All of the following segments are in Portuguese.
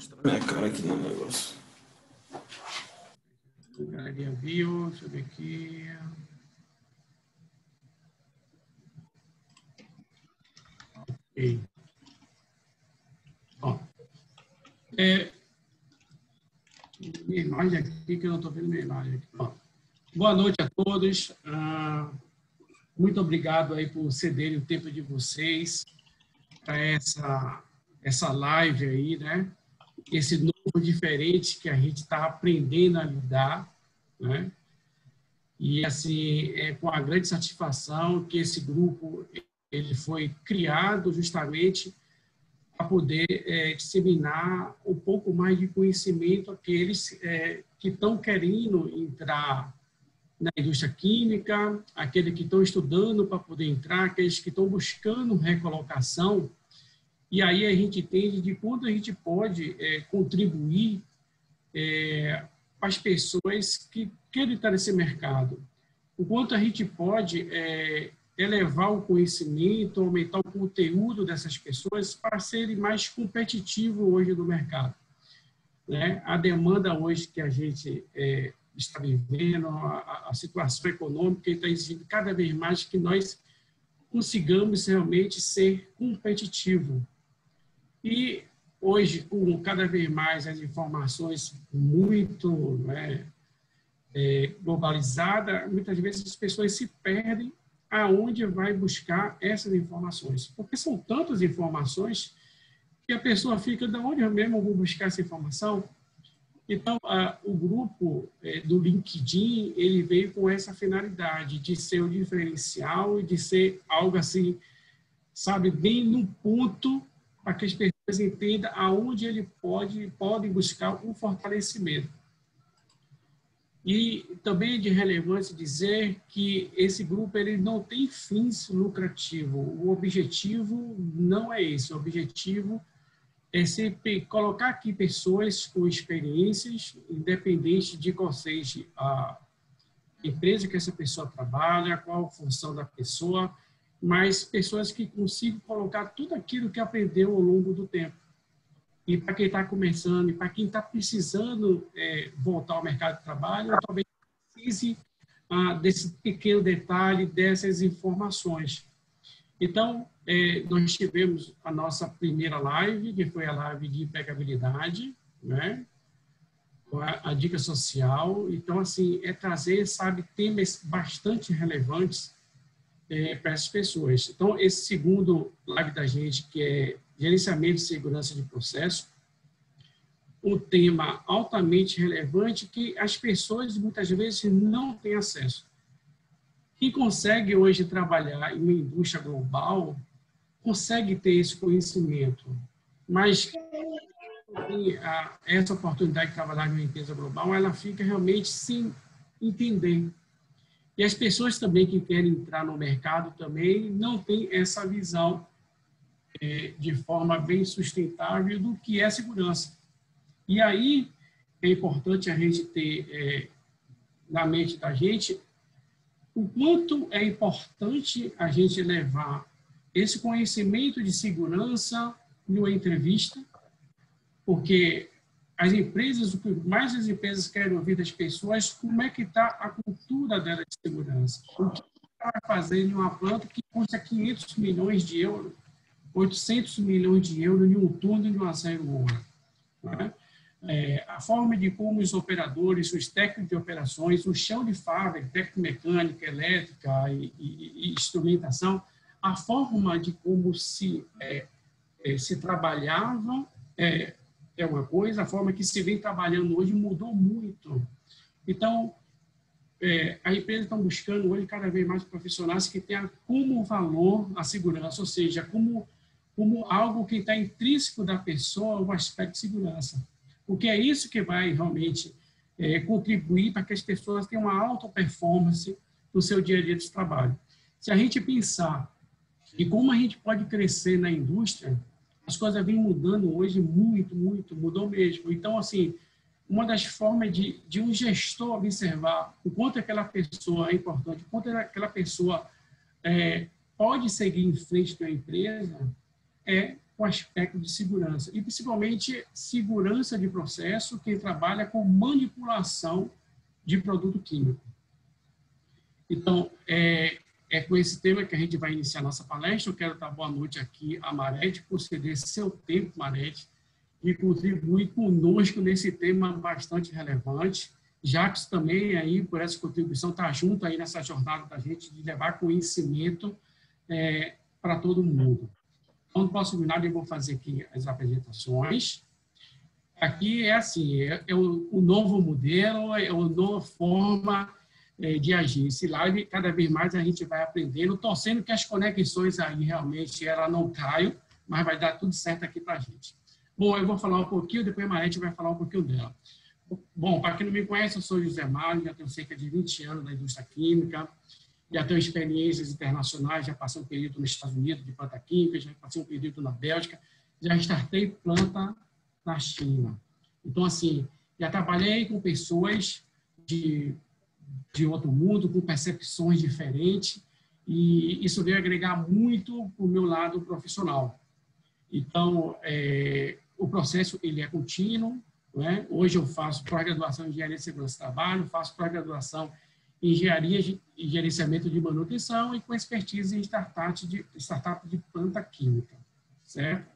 Mostrar minha cara aqui no negócio. Galeria Bio, deixa eu ver aqui. Ok. Ó, minha imagem aqui, que eu não estou vendo minha imagem aqui. Ó. Boa noite a todos. Muito obrigado aí por cederem o tempo de vocês para essa live aí, né? Esse novo diferente que a gente está aprendendo a lidar, né? E, assim, é com a grande satisfação que esse grupo ele foi criado justamente para poder disseminar um pouco mais de conhecimento àqueles que estão querendo entrar na indústria química, aqueles que estão estudando para poder entrar, aqueles que estão buscando recolocação. E aí a gente entende de quanto a gente pode contribuir para as pessoas que querem estar nesse mercado. O quanto a gente pode elevar o conhecimento, aumentar o conteúdo dessas pessoas para serem mais competitivos hoje no mercado. Né? A demanda hoje que a gente está vivendo, a situação econômica está exigindo cada vez mais que nós consigamos realmente ser competitivos. E hoje, com cada vez mais as informações muito globalizadas, muitas vezes as pessoas se perdem aonde vai buscar essas informações. Porque são tantas informações que a pessoa fica, de onde eu mesmo vou buscar essa informação? Então, o grupo do LinkedIn, ele veio com essa finalidade de ser o diferencial e de ser algo assim, sabe, bem no ponto para que as pessoas entendam aonde ele podem buscar um fortalecimento. E também é de relevância dizer que esse grupo ele não tem fins lucrativos. O objetivo não é esse. O objetivo é sempre colocar aqui pessoas com experiências, independente de qual seja a empresa que essa pessoa trabalha, qual a função da pessoa, mas pessoas que consigam colocar tudo aquilo que aprendeu ao longo do tempo. E para quem está começando, e para quem está precisando voltar ao mercado de trabalho, talvez precise desse pequeno detalhe, dessas informações. Então, nós tivemos a nossa primeira live, que foi a live de empregabilidade, né? A dica social. Então, assim, trazer, sabe, temas bastante relevantes para essas pessoas. Então, esse segundo live da gente, que é gerenciamento de segurança de processo, um tema altamente relevante que as pessoas, muitas vezes, não têm acesso. Quem consegue hoje trabalhar em uma indústria global consegue ter esse conhecimento, mas essa oportunidade de trabalhar em uma empresa global, ela fica realmente sem entender. E as pessoas também que querem entrar no mercado também não têm essa visão de forma bem sustentável do que é segurança. E aí é importante a gente ter na mente da gente o quanto é importante a gente levar esse conhecimento de segurança numa entrevista, porque as empresas, o que mais as empresas querem ouvir das pessoas, como é que está a cultura dela de segurança. O que ela vai fazer em uma planta que custa 500 milhões de euros, 800 milhões de euros em um túnel de uma zero-hora. Né? A forma de como os operadores, os técnicos de operações, o chão de fábrica, técnica mecânica, elétrica e instrumentação, a forma de como se trabalhava é uma coisa, a forma que se vem trabalhando hoje mudou muito. Então, a empresa está buscando hoje cada vez mais profissionais que tenham como valor a segurança, ou seja, como algo que está intrínseco da pessoa, o aspecto de segurança. Porque é isso que vai realmente contribuir para que as pessoas tenham uma alta performance no seu dia a dia de trabalho. Se a gente pensar em como a gente pode crescer na indústria, as coisas vêm mudando hoje muito, muito, mudou mesmo. Então, assim, uma das formas de um gestor observar o quanto aquela pessoa é importante, o quanto aquela pessoa pode seguir em frente da empresa, com aspecto de segurança, e principalmente segurança de processo, quem trabalha com manipulação de produto químico. Então, é com esse tema que a gente vai iniciar nossa palestra. Eu quero dar boa noite aqui a Marete, por ceder seu tempo, Marete, e contribuir conosco nesse tema bastante relevante. Jacques também, aí, por essa contribuição, está junto aí nessa jornada da gente de levar conhecimento para todo mundo. Então, no próximo minuto, eu vou fazer aqui as apresentações. Aqui é assim, é o novo modelo, é a nova forma de agir. Esse live, cada vez mais a gente vai aprendendo, torcendo que as conexões aí realmente ela não caiam, mas vai dar tudo certo aqui para a gente. Bom, eu vou falar um pouquinho, depois a Marete vai falar um pouquinho dela. Bom, para quem não me conhece, eu sou José Mário, já tenho cerca de 20 anos na indústria química, já tenho experiências internacionais, já passei um período nos Estados Unidos de planta química, já passei um período na Bélgica, já startei planta na China. Então, assim, já trabalhei com pessoas de outro mundo, com percepções diferentes, e isso veio agregar muito para o meu lado profissional. Então, o processo ele é contínuo, não é? Hoje eu faço pós-graduação em Engenharia de Segurança do Trabalho, faço pós-graduação em Engenharia e Gerenciamento de Manutenção e com expertise em startup de planta química, certo?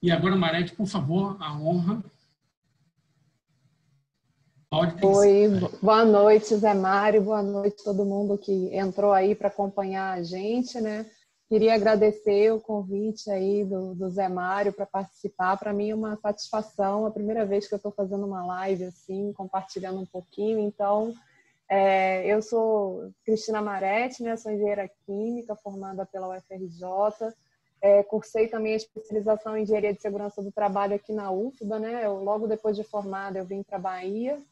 E agora, Marete, por favor, a honra. Oi, boa noite, Zé Mário, boa noite a todo mundo que entrou aí para acompanhar a gente, né? Queria agradecer o convite aí do Zé Mário para participar. Para mim é uma satisfação, a primeira vez que eu estou fazendo uma live assim, compartilhando um pouquinho. Então, eu sou Cristina Marete, né? Sou engenheira química formada pela UFRJ. Cursei também a especialização em Engenharia de Segurança do Trabalho aqui na UFBA, né? Logo depois de formada, eu vim para a Bahia.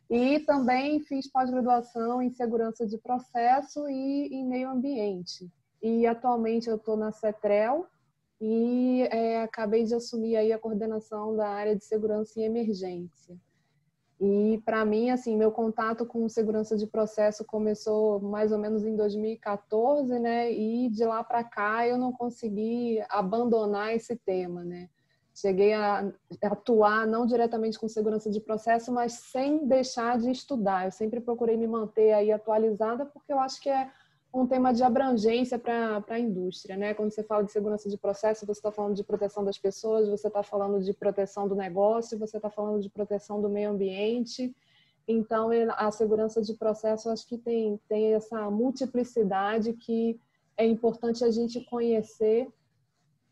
E também fiz pós-graduação em Segurança de Processo e em Meio Ambiente. E atualmente eu estou na CETREL e acabei de assumir aí a coordenação da área de Segurança e Emergência. E para mim, assim, meu contato com segurança de processo começou mais ou menos em 2014, né? E de lá para cá eu não consegui abandonar esse tema, né? Cheguei a atuar não diretamente com segurança de processo, mas sem deixar de estudar. Eu sempre procurei me manter aí atualizada, porque eu acho que é um tema de abrangência para a indústria, né? Quando você fala de segurança de processo, você está falando de proteção das pessoas, você está falando de proteção do negócio, você está falando de proteção do meio ambiente. Então, a segurança de processo, eu acho que tem essa multiplicidade que é importante a gente conhecer.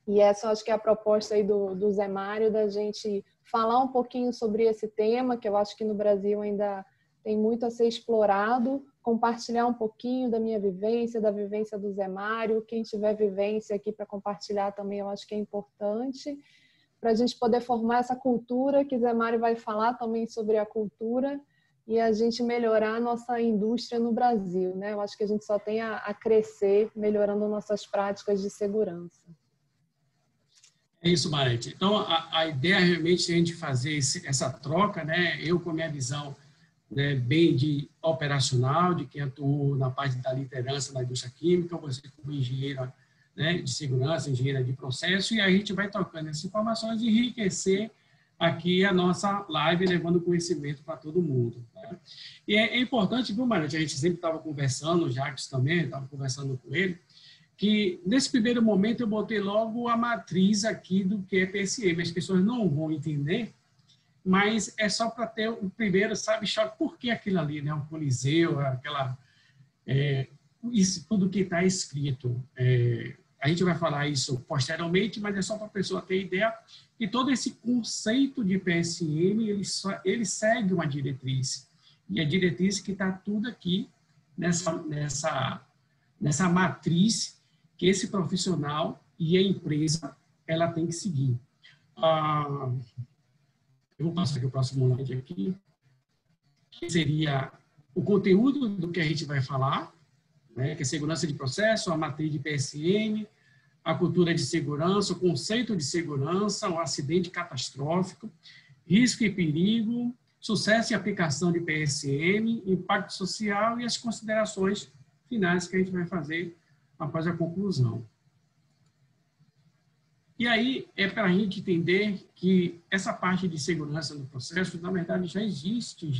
E essa eu acho que é a proposta aí do Zé Mário, da gente falar um pouquinho sobre esse tema, que eu acho que no Brasil ainda tem muito a ser explorado, compartilhar um pouquinho da minha vivência, da vivência do Zé Mário. Quem tiver vivência aqui para compartilhar também, eu acho que é importante, para a gente poder formar essa cultura, que Zé Mário vai falar também sobre a cultura, e a gente melhorar a nossa indústria no Brasil, né? Eu acho que a gente só tem a crescer melhorando nossas práticas de segurança. É isso, Marete. Então, a ideia realmente é a gente fazer essa troca, né? Eu com a minha visão, né, bem de operacional, de quem atuou na parte da liderança na indústria química, você como engenheira, né, de segurança, engenheira de processo, e a gente vai trocando essas informações e enriquecer aqui a nossa live, levando conhecimento para todo mundo. Né? E é importante, viu, Marete? A gente sempre estava conversando, o Jacques também, estava conversando com ele, que nesse primeiro momento eu botei logo a matriz aqui do que é PSM. As pessoas não vão entender, mas é só para ter o primeiro, sabe, choque, por que aquilo ali, né? O Coliseu, isso tudo que está escrito. A gente vai falar isso posteriormente, mas é só para a pessoa ter ideia que todo esse conceito de PSM, ele segue uma diretriz. E a diretriz que está tudo aqui nessa matriz que esse profissional e a empresa ela tem que seguir. Eu vou passar aqui o próximo slide aqui, que seria o conteúdo do que a gente vai falar, né, que é segurança de processo, a matriz de PSM, a cultura de segurança, o conceito de segurança, o acidente catastrófico, risco e perigo, sucesso e aplicação de PSM, impacto social e as considerações finais que a gente vai fazer após a conclusão. E aí é para a gente entender que essa parte de segurança do processo, na verdade, já existe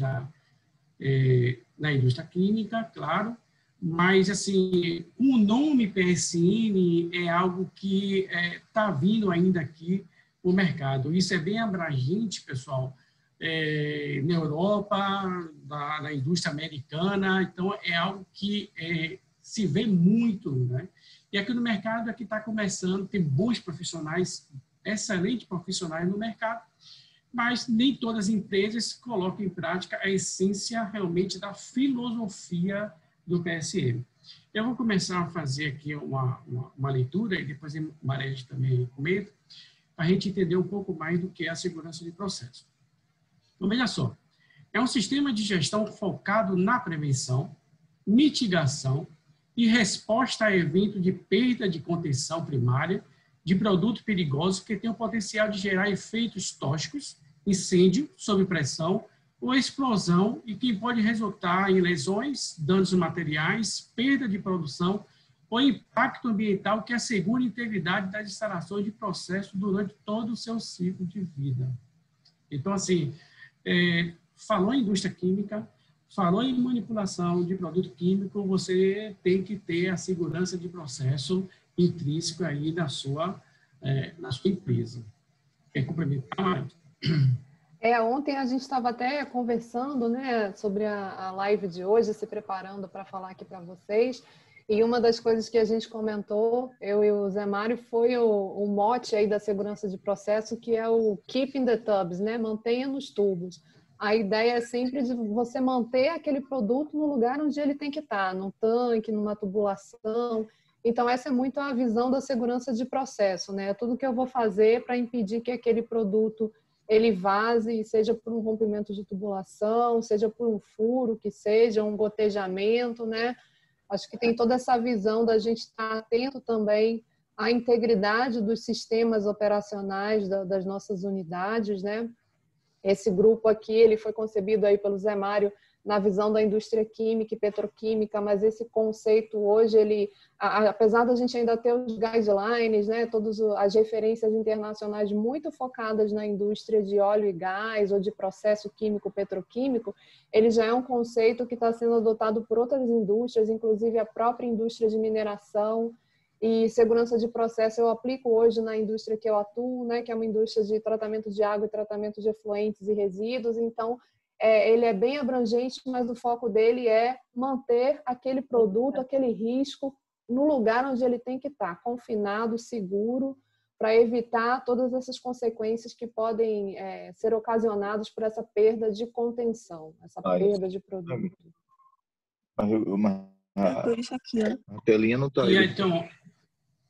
na indústria química, claro, mas assim, o nome PSM é algo que está vindo ainda aqui no mercado. Isso é bem abrangente, pessoal, na Europa, na indústria americana, então é algo que se vê muito, né? E aqui no mercado aqui está começando, tem bons profissionais, excelentes profissionais no mercado, mas nem todas as empresas colocam em prática a essência realmente da filosofia do PSM. Eu vou começar a fazer aqui uma leitura, e depois a Maria também comenta, para a gente entender um pouco mais do que é a segurança de processo. Então, veja só, é um sistema de gestão focado na prevenção, mitigação e resposta a evento de perda de contenção primária de produtos perigosos que têm o potencial de gerar efeitos tóxicos, incêndio sob pressão ou explosão e que pode resultar em lesões, danos materiais, perda de produção ou impacto ambiental que assegure a integridade das instalações de processo durante todo o seu ciclo de vida. Então, assim, falou em indústria química, falou em manipulação de produto químico, você tem que ter a segurança de processo intrínseco aí na sua empresa. Quer complementar, Maria? Ontem a gente estava até conversando, né, sobre a live de hoje, se preparando para falar aqui para vocês, e uma das coisas que a gente comentou, eu e o Zé Mário, foi o mote aí da segurança de processo, que é o Keep in the Tubs, né, mantenha nos tubos. A ideia é sempre de você manter aquele produto no lugar onde ele tem que estar, num tanque, numa tubulação. Então, essa é muito a visão da segurança de processo, né? Tudo que eu vou fazer para impedir que aquele produto ele vaze, seja por um rompimento de tubulação, seja por um furo, que seja um gotejamento, né? Acho que tem toda essa visão da gente estar atento também à integridade dos sistemas operacionais das nossas unidades, né? Esse grupo aqui, ele foi concebido aí pelo Zé Mário na visão da indústria química e petroquímica, mas esse conceito hoje, ele, apesar da gente ainda ter os guidelines, né, todas as referências internacionais muito focadas na indústria de óleo e gás ou de processo químico petroquímico, ele já é um conceito que está sendo adotado por outras indústrias, inclusive a própria indústria de mineração. E segurança de processo eu aplico hoje na indústria que eu atuo, né, que é uma indústria de tratamento de água e tratamento de efluentes e resíduos. Então, ele é bem abrangente, mas o foco dele é manter aquele produto, aquele risco no lugar onde ele tem que estar, confinado, seguro, para evitar todas essas consequências que podem ser ocasionadas por essa perda de contenção, essa perda de produto. Por isso aqui, ó. A telinha não está E aí. então,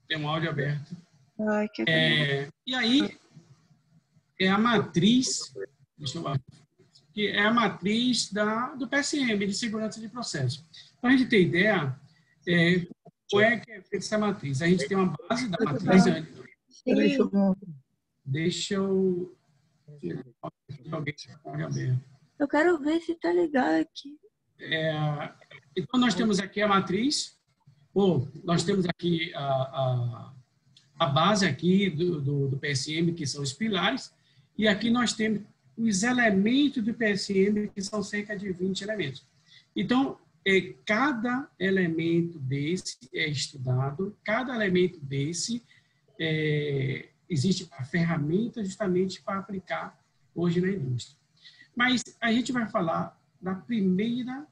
tem um áudio aberto. Ai, E aí, é a matriz, deixa eu ver, que é a matriz do PSM, de segurança de processo. Para a gente ter ideia, qual é que é feita essa matriz? A gente tem uma base da matriz. Deixa eu... Eu quero ver se tá ligado aqui. Então, nós temos aqui a matriz, nós temos aqui a base aqui do PSM, que são os pilares, e aqui nós temos os elementos do PSM, que são cerca de 20 elementos. Então, cada elemento desse é estudado, cada elemento desse existe a ferramenta justamente para aplicar hoje na indústria. Mas a gente vai falar da primeira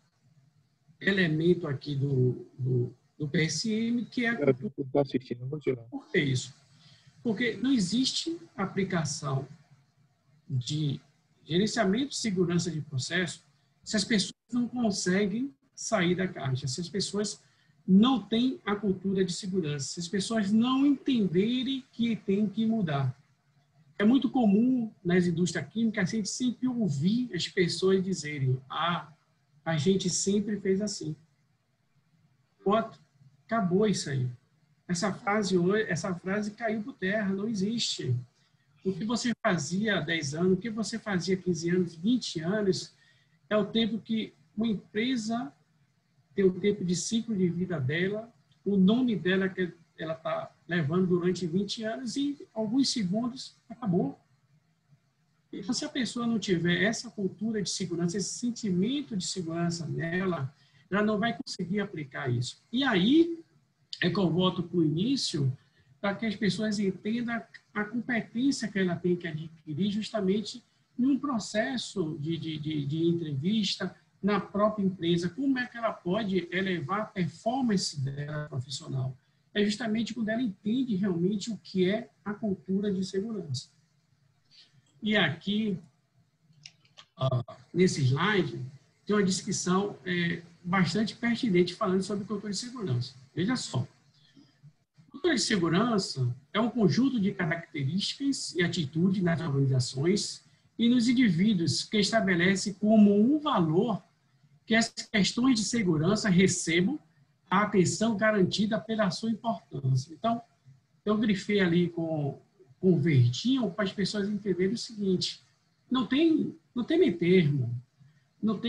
elemento aqui do PSM, que é a cultura. Está assistindo, vou tirar. Por que isso? Porque não existe aplicação de gerenciamento de segurança de processo se as pessoas não conseguem sair da caixa, se as pessoas não têm a cultura de segurança, se as pessoas não entenderem que tem que mudar. É muito comum nas indústrias químicas a gente sempre ouvir as pessoas dizerem: a gente sempre fez assim. Pronto, acabou isso aí. Essa frase caiu por terra, não existe. O que você fazia há 10 anos, o que você fazia há 15 anos, 20 anos, é o tempo que uma empresa tem o tempo de ciclo de vida dela, o nome dela que ela está levando durante 20 anos e alguns segundos acabou. Então, se a pessoa não tiver essa cultura de segurança, esse sentimento de segurança nela, ela não vai conseguir aplicar isso. E aí é que eu volto para o início, para que as pessoas entendam a competência que ela tem que adquirir justamente num processo de entrevista na própria empresa. Como é que ela pode elevar a performance dela profissional? É justamente quando ela entende realmente o que é a cultura de segurança. E aqui, nesse slide, tem uma descrição bastante pertinente falando sobre cultura de segurança. Veja só. Cultura de segurança é um conjunto de características e atitudes nas organizações e nos indivíduos que estabelece como um valor que as questões de segurança recebam a atenção garantida pela sua importância. Então, eu grifei ali com o verdinho para as pessoas entenderem o seguinte: não tem meio termo, não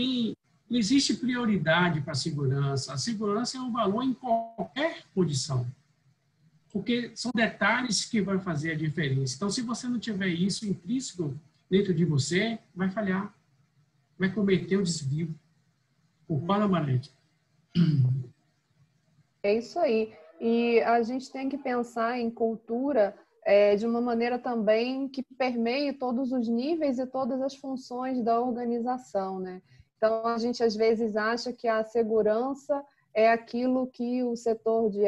existe prioridade para a segurança. A segurança é um valor em qualquer condição, porque são detalhes que vão fazer a diferença. Então, se você não tiver isso intrínseco dentro de você, vai falhar, vai cometer o desvio. Concorda, Marlete? É isso aí. E a gente tem que pensar em cultura de uma maneira também que permeie todos os níveis e todas as funções da organização, né? Então, a gente às vezes acha que a segurança é aquilo que o setor de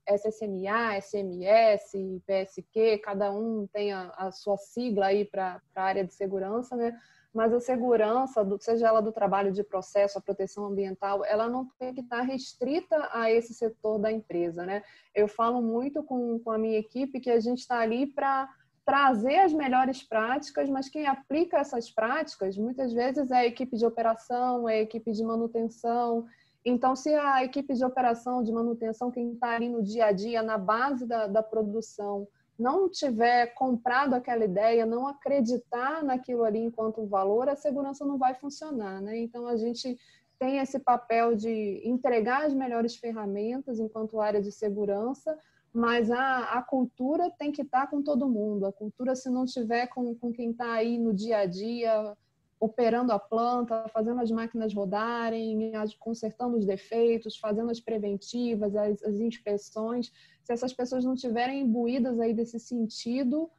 SSMA, SMS, PSQ, cada um tem a sua sigla aí para a área de segurança, né? Mas a segurança, seja ela do trabalho de processo, a proteção ambiental, ela não tem que estar restrita a esse setor da empresa, né? Eu falo muito com a minha equipe que a gente está ali para trazer as melhores práticas, mas quem aplica essas práticas, muitas vezes é a equipe de operação, é a equipe de manutenção. Então, se a equipe de operação, de manutenção, quem está ali no dia a dia, na base da produção, não tiver comprado aquela ideia, não acreditar naquilo ali enquanto valor, a segurança não vai funcionar, né? Então, a gente tem esse papel de entregar as melhores ferramentas enquanto área de segurança, mas a cultura tem que estar com todo mundo. A cultura, se não tiver com quem está aí no dia a dia, operando a planta, fazendo as máquinas rodarem, consertando os defeitos, fazendo as preventivas, as inspeções. Se essas pessoas não tiverem imbuídas aí desse sentido,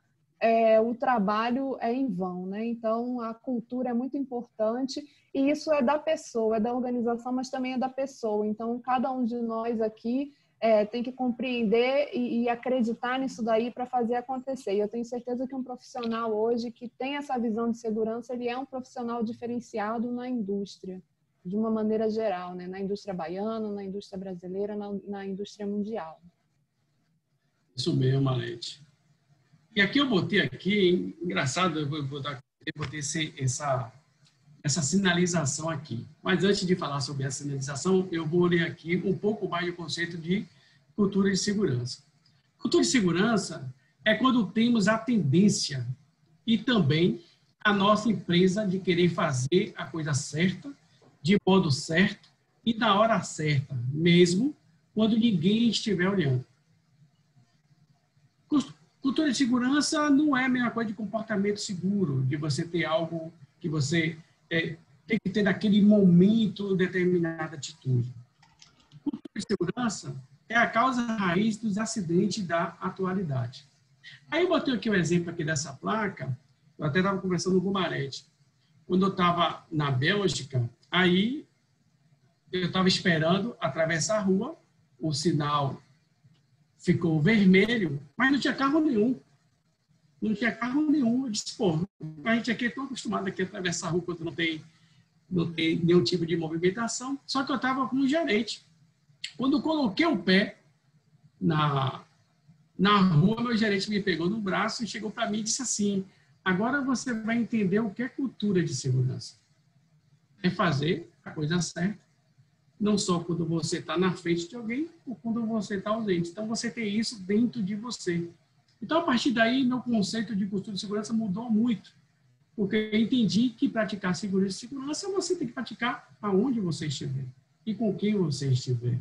o trabalho é em vão, né? Então, a cultura é muito importante e isso é da pessoa, é da organização, mas também é da pessoa. Então, cada um de nós aqui tem que compreender e acreditar nisso daí para fazer acontecer. E eu tenho certeza que um profissional hoje que tem essa visão de segurança, ele é um profissional diferenciado na indústria, de uma maneira geral, né? Na indústria baiana, na indústria brasileira, na indústria mundial. Isso mesmo, Marlete. E aqui eu botei engraçado, eu botei essa sinalização aqui. Mas antes de falar sobre a sinalização, eu vou ler aqui um pouco mais do conceito de cultura de segurança. Cultura de segurança é quando temos a tendência e também a nossa empresa de querer fazer a coisa certa, de modo certo e na hora certa, mesmo quando ninguém estiver olhando. Cultura de segurança não é a mesma coisa de comportamento seguro, de você ter algo que você tem que ter naquele momento determinada atitude. Cultura de segurança é a causa raiz dos acidentes da atualidade. Aí eu botei aqui um exemplo aqui dessa placa, eu até estava conversando com o Marete. Quando eu estava na Bélgica, aí eu estava esperando atravessar a rua, o sinal ficou vermelho, mas não tinha carro nenhum. Não tinha carro nenhum. Eu disse, pô, a gente aqui é tão acostumado aqui a atravessar a rua quando não tem nenhum tipo de movimentação. Só que eu estava com um gerente. Quando eu coloquei o pé na rua, meu gerente me pegou no braço e chegou para mim e disse assim: agora você vai entender o que é cultura de segurança. É fazer a coisa certa, não só quando você está na frente de alguém ou quando você está ausente. Então, você tem isso dentro de você. Então, a partir daí, meu conceito de cultura de segurança mudou muito, porque eu entendi que praticar segurança você tem que praticar aonde você estiver e com quem você estiver.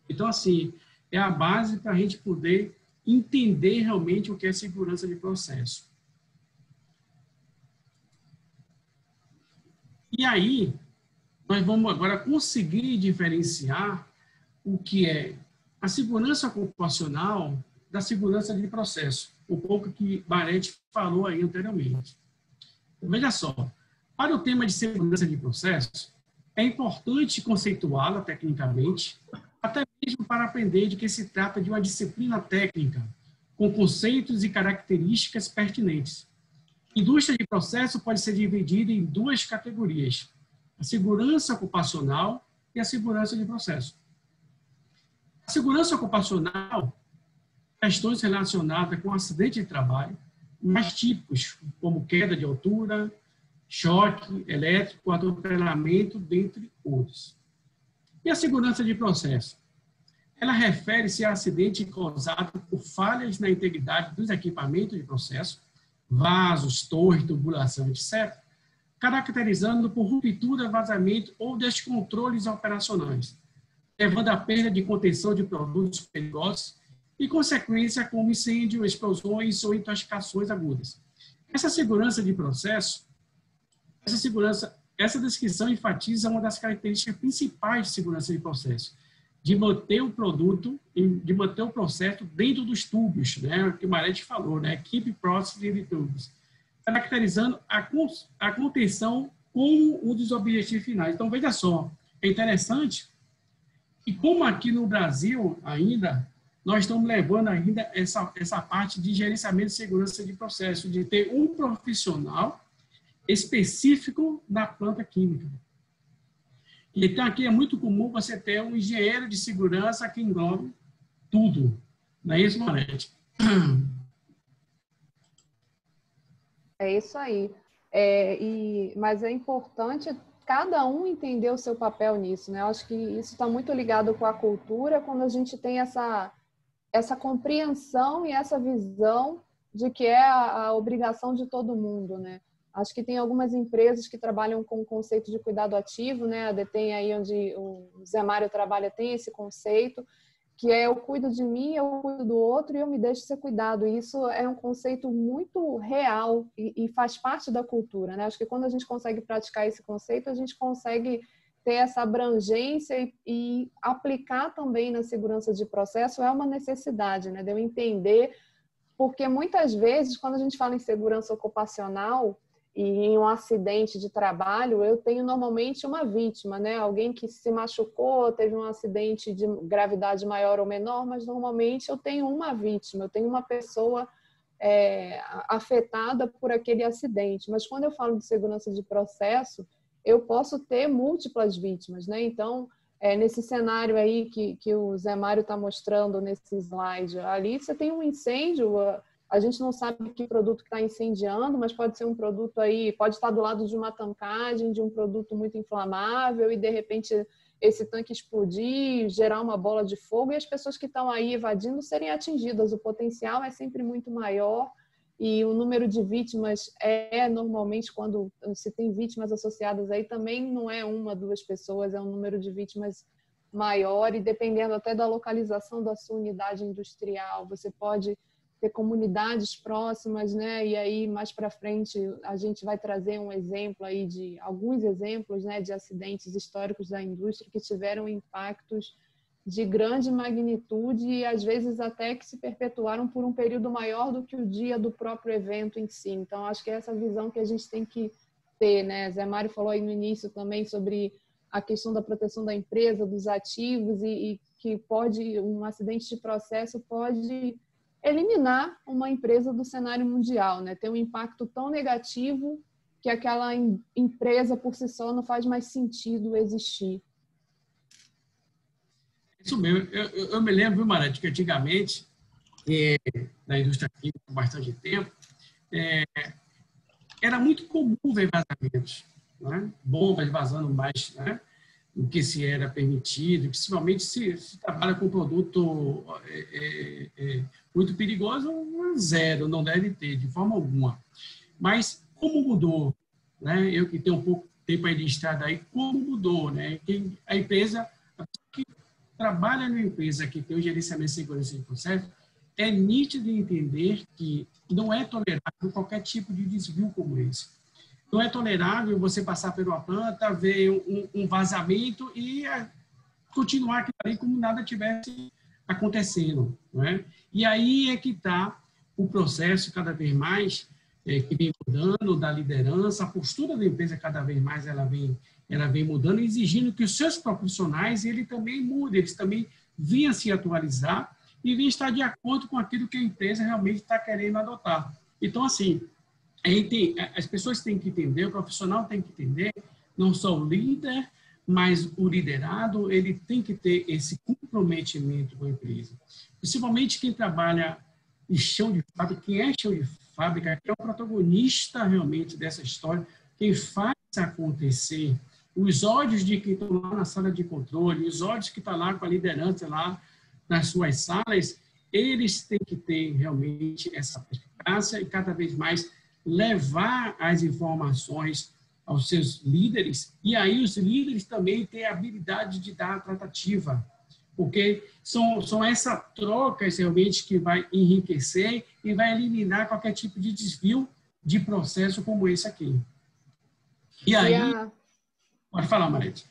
Então, assim, é a base para a gente poder entender realmente o que é segurança de processo. E aí, nós vamos agora conseguir diferenciar o que é a segurança ocupacional da segurança de processo, um pouco que Baretti falou aí anteriormente. Veja só, para o tema de segurança de processo, é importante conceituá-la tecnicamente, até mesmo para aprender de que se trata de uma disciplina técnica, com conceitos e características pertinentes. Indústria de processo pode ser dividida em duas categorias, a segurança ocupacional e a segurança de processo. A segurança ocupacional, questões relacionadas com acidente de trabalho, mais típicos, como queda de altura, choque elétrico, atropelamento, dentre outros. E a segurança de processo? Ela refere-se a acidente causado por falhas na integridade dos equipamentos de processo, vasos, torres, tubulação, etc., caracterizando por ruptura, vazamento ou descontroles operacionais, levando à perda de contenção de produtos perigosos e consequência como incêndio, explosões ou intoxicações agudas. Essa segurança de processo, essa descrição enfatiza uma das características principais de segurança de processo, de manter o produto, de manter o processo dentro dos tubos, né, o que o Baretti falou, né, keep process in the tubes, caracterizando a contenção como um dos objetivos finais. Então, veja só, é interessante, e como aqui no Brasil ainda, nós estamos levando ainda essa parte de gerenciamento de segurança de processo, de ter um profissional específico da planta química. Então, aqui é muito comum você ter um engenheiro de segurança que engloba tudo. Não é isso, Marete? É isso aí. Mas é importante cada um entender o seu papel nisso, né? Eu acho que isso está muito ligado com a cultura, quando a gente tem essa compreensão e essa visão de que é a obrigação de todo mundo, né? Acho que tem algumas empresas que trabalham com o conceito de cuidado ativo, né? A Detém aí onde o Zé Mário trabalha tem esse conceito, que é eu cuido de mim, eu cuido do outro e eu me deixo ser cuidado. E isso é um conceito muito real e faz parte da cultura, né? Acho que quando a gente consegue praticar esse conceito, a gente consegue ter essa abrangência e aplicar também na segurança de processo é uma necessidade, né? De eu entender, porque muitas vezes, quando a gente fala em segurança ocupacional, e em um acidente de trabalho, eu tenho normalmente uma vítima, né? Alguém que se machucou, teve um acidente de gravidade maior ou menor, mas normalmente eu tenho uma vítima, eu tenho uma pessoa afetada por aquele acidente. Mas quando eu falo de segurança de processo, eu posso ter múltiplas vítimas, né? Então, nesse cenário aí que o Zé Mário está mostrando nesse slide, ali você tem um incêndio. A gente não sabe que produto está incendiando, mas pode ser um produto aí, pode estar do lado de uma tancagem, de um produto muito inflamável e, de repente, esse tanque explodir, gerar uma bola de fogo e as pessoas que estão aí evadindo serem atingidas. O potencial é sempre muito maior e o número de vítimas normalmente, quando se tem vítimas associadas aí, também não é uma, duas pessoas, é um número de vítimas maior e dependendo até da localização da sua unidade industrial, você pode ter comunidades próximas, né? E aí mais para frente a gente vai trazer um exemplo aí de alguns exemplos, né, de acidentes históricos da indústria que tiveram impactos de grande magnitude e às vezes até que se perpetuaram por um período maior do que o dia do próprio evento em si. Então acho que é essa visão que a gente tem que ter, né? Zé Mário falou aí no início também sobre a questão da proteção da empresa, dos ativos e que um acidente de processo pode eliminar uma empresa do cenário mundial, né? Ter um impacto tão negativo que aquela empresa por si só não faz mais sentido existir. Isso mesmo. Eu me lembro, viu, Marete, que antigamente, na indústria química, por bastante tempo, era muito comum ver vazamentos, né? Bombas vazando mais, né, do que se era permitido, principalmente se trabalha com produto muito perigoso, zero, não deve ter, de forma alguma. Mas como mudou, né? Eu que tenho um pouco tempo aí de estrada aí, como mudou, né? A empresa que trabalha numa empresa que tem o gerenciamento de segurança de processo, é nítido de entender que não é tolerável qualquer tipo de desvio como esse. Não é tolerável você passar por uma planta, ver um vazamento e continuar aquilo ali como nada tivesse acontecendo. Não é? E aí é que está o processo cada vez mais que vem mudando da liderança, a postura da empresa cada vez mais ela vem mudando, exigindo que os seus profissionais ele também mudem, eles também venham se atualizar e venham estar de acordo com aquilo que a empresa realmente está querendo adotar. Então, assim, as pessoas têm que entender, o profissional tem que entender, não só o líder, mas o liderado, ele tem que ter esse comprometimento com a empresa. Principalmente quem trabalha em chão de fábrica, quem é chão de fábrica, que é o protagonista realmente dessa história, quem faz acontecer. Os olhos de quem estão lá na sala de controle, os olhos que estão lá com a liderança lá nas suas salas, eles têm que ter realmente essa perspicácia e cada vez mais levar as informações aos seus líderes, e aí os líderes também têm a habilidade de dar a tratativa, porque são essas trocas realmente que vai enriquecer e vai eliminar qualquer tipo de desvio de processo como esse aqui. E aí... Pode falar, Marete.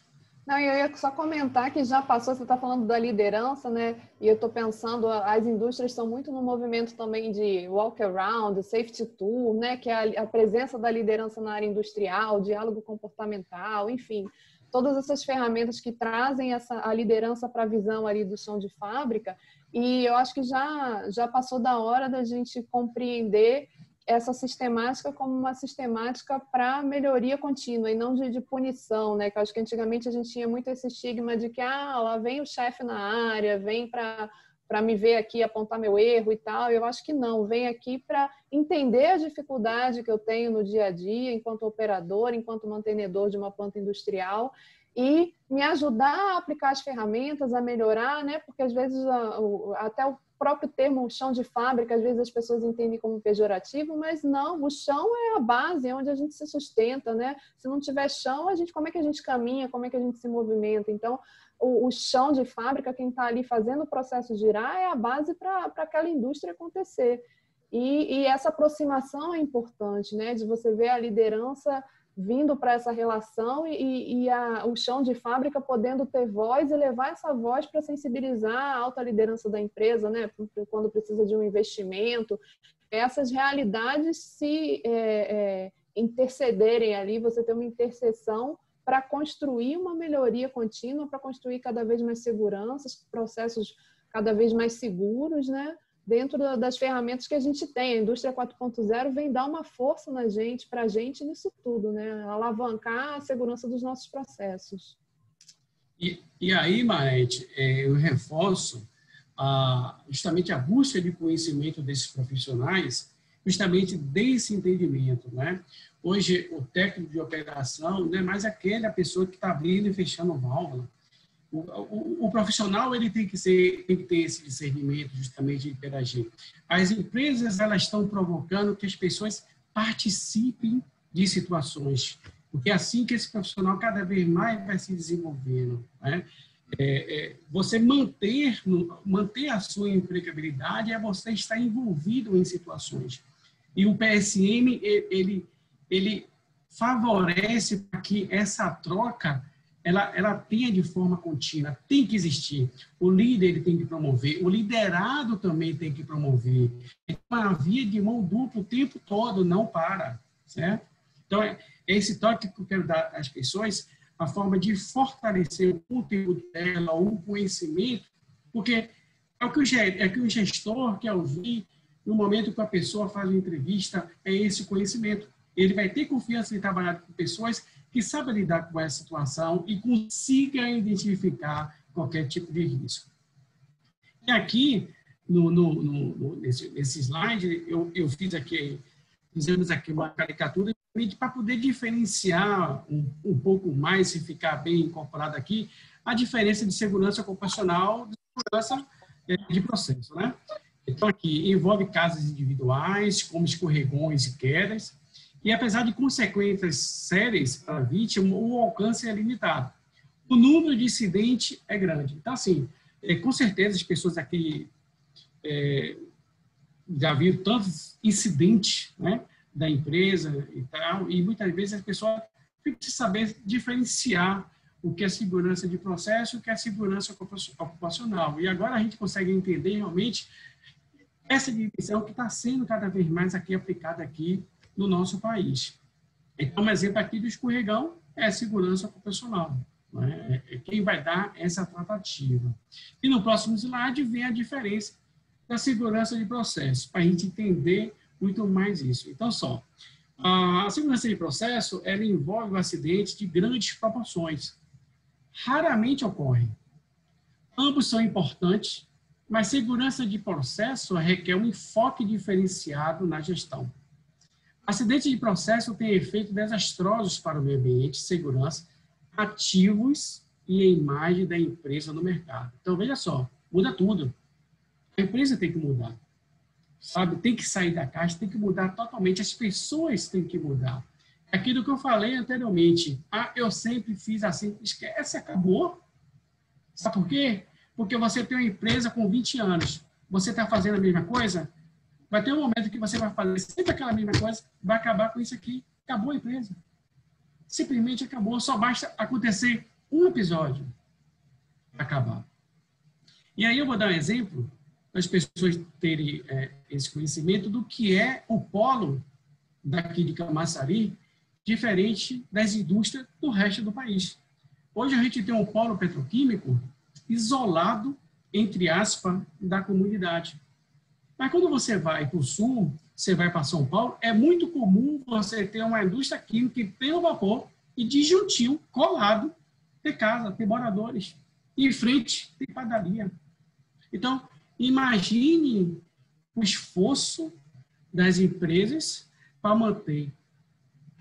Não, eu ia só comentar que já passou, você está falando da liderança, né? E eu estou pensando, as indústrias estão muito no movimento também de walk around, safety tour, né? Que é a presença da liderança na área industrial, diálogo comportamental, enfim, todas essas ferramentas que trazem a liderança para a visão ali do chão de fábrica. E eu acho que já passou da hora da gente compreender essa sistemática como uma sistemática para melhoria contínua e não de punição, né? Que eu acho que antigamente a gente tinha muito esse estigma de que lá vem o chefe na área, vem para me ver aqui, apontar meu erro e tal. Eu acho que não, vem aqui para entender a dificuldade que eu tenho no dia a dia enquanto operador, enquanto mantenedor de uma planta industrial e me ajudar a aplicar as ferramentas, a melhorar, né? Porque às vezes até o próprio termo chão de fábrica, às vezes as pessoas entendem como pejorativo, mas não, o chão é a base, é onde a gente se sustenta, né? Se não tiver chão, como é que a gente caminha, como é que a gente se movimenta? Então, o chão de fábrica, quem está ali fazendo o processo girar, é a base para aquela indústria acontecer. E essa aproximação é importante, né? De você ver a liderança vindo para essa relação e o chão de fábrica podendo ter voz e levar essa voz para sensibilizar a alta liderança da empresa, né? Quando precisa de um investimento. Essas realidades se intercederem ali, você ter uma interseção para construir uma melhoria contínua, para construir cada vez mais seguranças, processos cada vez mais seguros, né? Dentro das ferramentas que a gente tem. A indústria 4.0 vem dar uma força para a gente nisso tudo, né? Alavancar a segurança dos nossos processos. E aí, Marete, eu reforço justamente a busca de conhecimento desses profissionais, justamente desse entendimento, né? Hoje, o técnico de operação não é mais a pessoa que está abrindo e fechando válvula. O profissional ele tem que ter esse discernimento justamente de interagir. As empresas elas estão provocando que as pessoas participem de situações, porque é assim que esse profissional cada vez mais vai se desenvolvendo, né? Você manter a sua empregabilidade é você estar envolvido em situações. E o PSM ele favorece para que essa troca ela tenha de forma contínua, tem que existir. O líder ele tem que promover, o liderado também tem que promover. É uma via de mão dupla o tempo todo, não para, certo? Então, é esse toque que eu quero dar às pessoas, a forma de fortalecer o conteúdo dela, o conhecimento, porque é o que o gestor quer ouvir no momento que a pessoa faz uma entrevista, é esse conhecimento. Ele vai ter confiança em trabalhar com pessoas que sabem lidar com essa situação e consiga identificar qualquer tipo de risco. E aqui, nesse slide, fizemos aqui uma caricatura para poder diferenciar um pouco mais, se ficar bem incorporado aqui, a diferença de segurança ocupacional e segurança de processo, né? Então, aqui envolve casos individuais, como escorregões e quedas, e apesar de consequências sérias para a vítima, o alcance é limitado. O número de incidentes é grande. Então, assim, com certeza as pessoas aqui já viram tantos incidentes, né, da empresa e tal, e muitas vezes as pessoas têm que saber diferenciar o que é segurança de processo e o que é segurança ocupacional. E agora a gente consegue entender realmente essa divisão que está sendo cada vez mais aqui aplicada aqui no nosso país. Então, um exemplo aqui do escorregão é a segurança ocupacional, né? É quem vai dar essa tratativa. E no próximo slide vem a diferença da segurança de processo, para a gente entender muito mais isso. Então, só, a segurança de processo, ela envolve o acidente de grandes proporções. Raramente ocorre. Ambos são importantes, mas segurança de processo requer um enfoque diferenciado na gestão. Acidente de processo tem efeitos desastrosos para o meio ambiente, segurança, ativos e a imagem da empresa no mercado. Então, veja só, muda tudo. A empresa tem que mudar, sabe? Tem que sair da caixa, tem que mudar totalmente. As pessoas têm que mudar. Aquilo que eu falei anteriormente, eu sempre fiz assim, esquece, acabou. Sabe por quê? Porque você tem uma empresa com 20 anos, você está fazendo a mesma coisa, vai ter um momento que você vai fazer sempre aquela mesma coisa, vai acabar com isso aqui, acabou a empresa. Simplesmente acabou, só basta acontecer um episódio para acabar. E aí eu vou dar um exemplo, para as pessoas terem esse conhecimento do que é o polo daqui de Camaçari, diferente das indústrias do resto do país. Hoje a gente tem um polo petroquímico isolado, entre aspas, da comunidade. Mas quando você vai para o sul, você vai para São Paulo, é muito comum você ter uma indústria química que tem o vapor e disjuntinho, colado, tem casa, tem moradores. E em frente tem padaria. Então, imagine o esforço das empresas para manter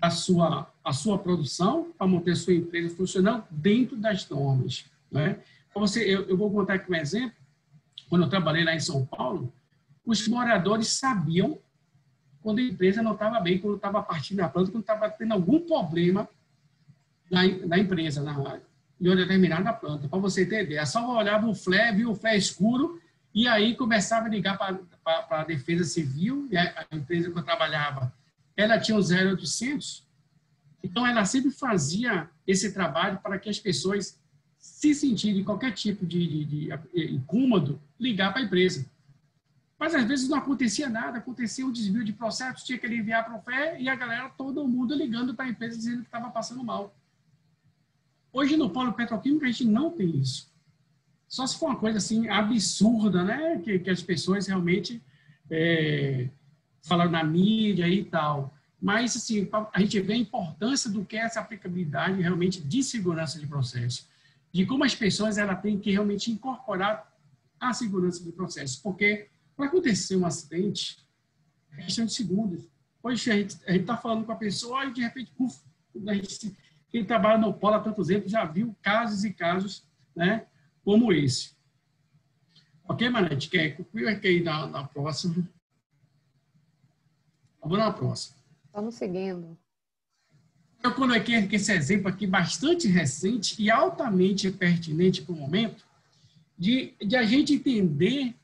a sua produção, para manter a sua empresa funcionando dentro das normas, né? Então, eu vou contar aqui um exemplo. Quando eu trabalhei lá em São Paulo, os moradores sabiam quando a empresa não estava bem, quando estava partindo da planta, quando estava tendo algum problema na empresa, em uma determinada planta. Para você ter ideia, só olhava o flare, via o flare escuro, e aí começava a ligar para a Defesa Civil, e a empresa que eu trabalhava, ela tinha o 0800, então ela sempre fazia esse trabalho para que as pessoas, se sentirem qualquer tipo de incômodo, ligar para a empresa. Mas às vezes não acontecia nada, acontecia um desvio de processo, tinha que enviar para o FE e a galera, todo mundo ligando para a empresa dizendo que estava passando mal. Hoje no polo petroquímico a gente não tem isso. Só se for uma coisa assim absurda, né? Que as pessoas realmente falam na mídia e tal. Mas assim, a gente vê a importância do que é essa aplicabilidade realmente de segurança de processo. De como as pessoas têm que realmente incorporar a segurança de processo. Porque para acontecer um acidente, é questão de segundos. Hoje a gente está falando com a pessoa e de repente, quem trabalha no polo há tantos anos já viu casos e casos, né, como esse. Ok, Manete? Quer ir na próxima? Vamos na próxima. Estamos seguindo. Eu coloquei aqui esse exemplo aqui bastante recente e altamente pertinente para o momento de a gente entender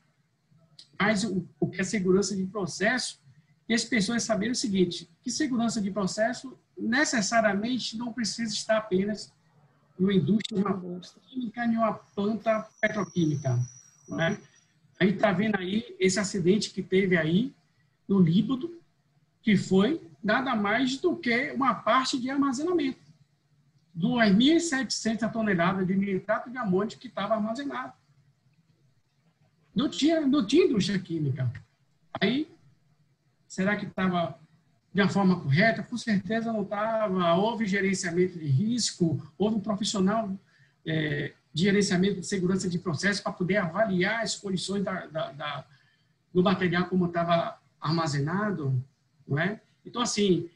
mais o que é segurança de processo e as pessoas saberem o seguinte, que segurança de processo necessariamente não precisa estar apenas em uma indústria, uma química, em uma planta petroquímica, né? A gente está vendo aí esse acidente que teve aí no Líbano, que foi nada mais do que uma parte de armazenamento. 2.700 toneladas de nitrato de amônio que estava armazenado. Não tinha indústria química. Aí, será que estava de uma forma correta? Com certeza não estava. Houve gerenciamento de risco, houve um profissional de gerenciamento de segurança de processo para poder avaliar as condições do material como estava armazenado, não é? Então, assim,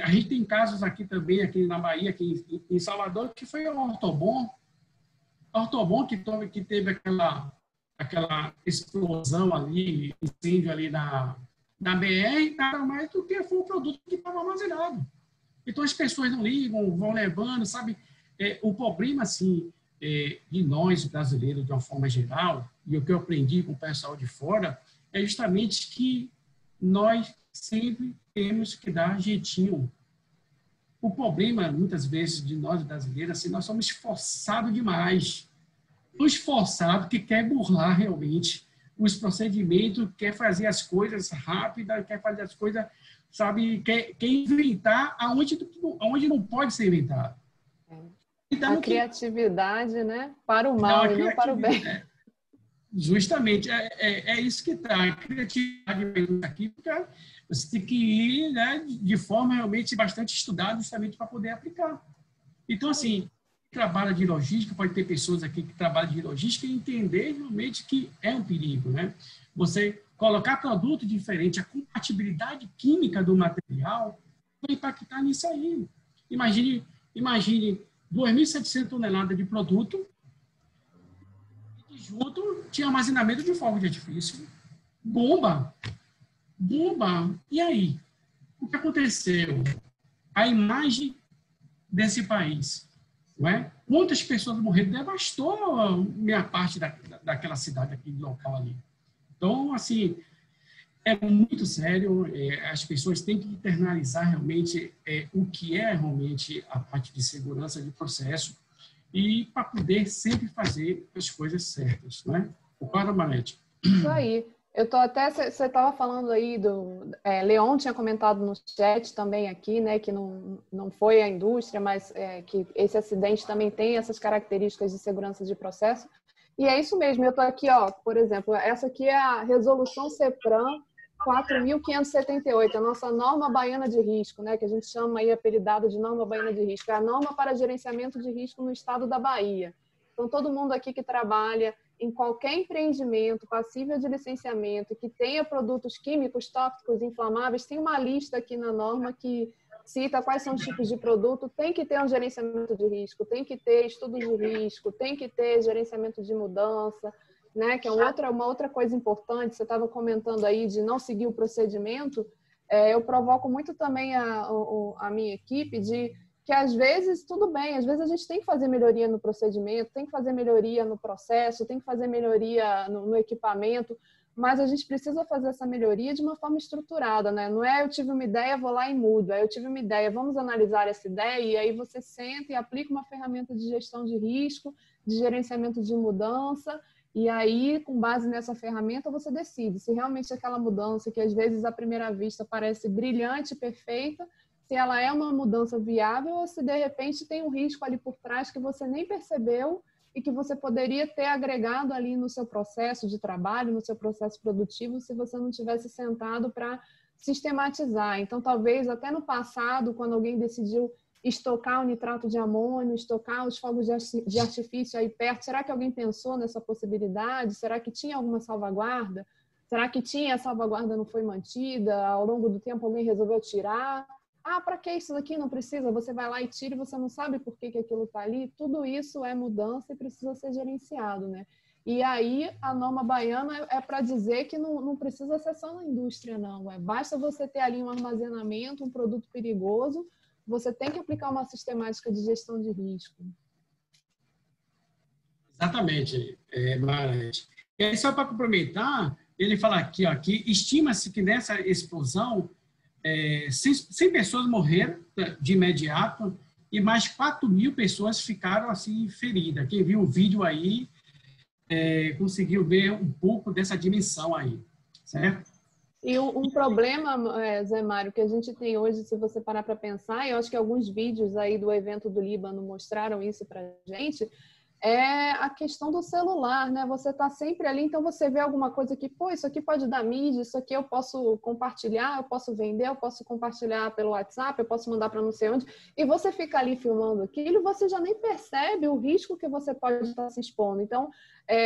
a gente tem casos aqui também, aqui na Bahia, aqui em Salvador, que foi a Ortobon que teve aquela explosão ali, incêndio ali na BR, nada mais do que foi um produto que estava armazenado. Então, as pessoas não ligam, vão levando, sabe? O problema, assim, de nós, brasileiros, de uma forma geral, e o que eu aprendi com o pessoal de fora, é justamente que nós sempre temos que dar jeitinho. O problema, muitas vezes, de nós brasileiros, assim, nós somos esforçados demais. O esforçado que quer burlar realmente os procedimentos, quer fazer as coisas rápidas, quer fazer as coisas, sabe, quer inventar aonde não pode ser inventado. Então, a criatividade, né? Para o mal e não para o bem. Justamente, é isso que está. A criatividade aqui, porque você tem que ir, né, de forma realmente bastante estudada, justamente para poder aplicar. Então, assim, trabalha de logística, pode ter pessoas aqui que trabalham de logística e entender realmente que é um perigo, né? Você colocar produto diferente, a compatibilidade química do material vai impactar nisso aí. Imagine 2.700 toneladas de produto e junto tinha armazenamento de fogo de artifício. Bomba! E aí? O que aconteceu? A imagem desse país, não é? Quantas pessoas morreram? Devastou minha parte daquela cidade, aquele local ali. Então, assim, é muito sério. As pessoas têm que internalizar realmente o que é realmente a parte de segurança de processo e para poder sempre fazer as coisas certas, não é? Concorda, Marete? Isso aí. Eu tô até, você estava falando aí Leon tinha comentado no chat também aqui, né, que não foi a indústria, mas que esse acidente também tem essas características de segurança de processo. E é isso mesmo. Eu tô aqui, ó, por exemplo, essa aqui é a resolução CEPRAM 4.578, a nossa norma baiana de risco, né, que a gente chama aí apelidado de norma baiana de risco, é a norma para gerenciamento de risco no estado da Bahia. Então, todo mundo aqui que trabalha em qualquer empreendimento passível de licenciamento que tenha produtos químicos, tóxicos, inflamáveis, tem uma lista aqui na norma que cita quais são os tipos de produto, tem que ter um gerenciamento de risco, tem que ter estudos de risco, tem que ter gerenciamento de mudança, né? Que é uma outra coisa importante. Você estava comentando aí de não seguir o procedimento. Eu provoco muito também a minha equipe de que às vezes, tudo bem, às vezes a gente tem que fazer melhoria no procedimento, tem que fazer melhoria no processo, tem que fazer melhoria no equipamento, mas a gente precisa fazer essa melhoria de uma forma estruturada, né? Não é eu tive uma ideia, vou lá e mudo, eu tive uma ideia, vamos analisar essa ideia, e aí você senta e aplica uma ferramenta de gestão de risco, de gerenciamento de mudança, e aí, com base nessa ferramenta, você decide se realmente aquela mudança, que às vezes à primeira vista parece brilhante e perfeita, se ela é uma mudança viável ou se de repente tem um risco ali por trás que você nem percebeu e que você poderia ter agregado ali no seu processo de trabalho, no seu processo produtivo, se você não tivesse sentado para sistematizar. Então, talvez até no passado, quando alguém decidiu estocar o nitrato de amônio, estocar os fogos de artifício aí perto, será que alguém pensou nessa possibilidade? Será que tinha alguma salvaguarda? Será que tinha a salvaguarda, não foi mantida? Ao longo do tempo alguém resolveu tirar? Ah, para que isso daqui? Não precisa. Você vai lá e tira e você não sabe por que aquilo está ali. Tudo isso é mudança e precisa ser gerenciado, né? E aí, a norma baiana é para dizer que não precisa ser só na indústria, não. Basta você ter ali um armazenamento, um produto perigoso, você tem que aplicar uma sistemática de gestão de risco. Exatamente, Marete. E aí, só para complementar, ele fala aqui, ó, que estima-se que nessa explosão 100 pessoas morreram de imediato e mais 4.000 pessoas ficaram assim feridas. Quem viu o vídeo aí conseguiu ver um pouco dessa dimensão aí, certo? E um problema, Zé Mário, que a gente tem hoje, se você parar para pensar, e eu acho que alguns vídeos aí do evento do Líbano mostraram isso para a gente, é a questão do celular, né? Você está sempre ali, então você vê alguma coisa que, pô, isso aqui pode dar mídia, isso aqui eu posso compartilhar, eu posso vender, eu posso compartilhar pelo WhatsApp, eu posso mandar para não sei onde, e você fica ali filmando aquilo, você já nem percebe o risco que você pode estar se expondo. Então,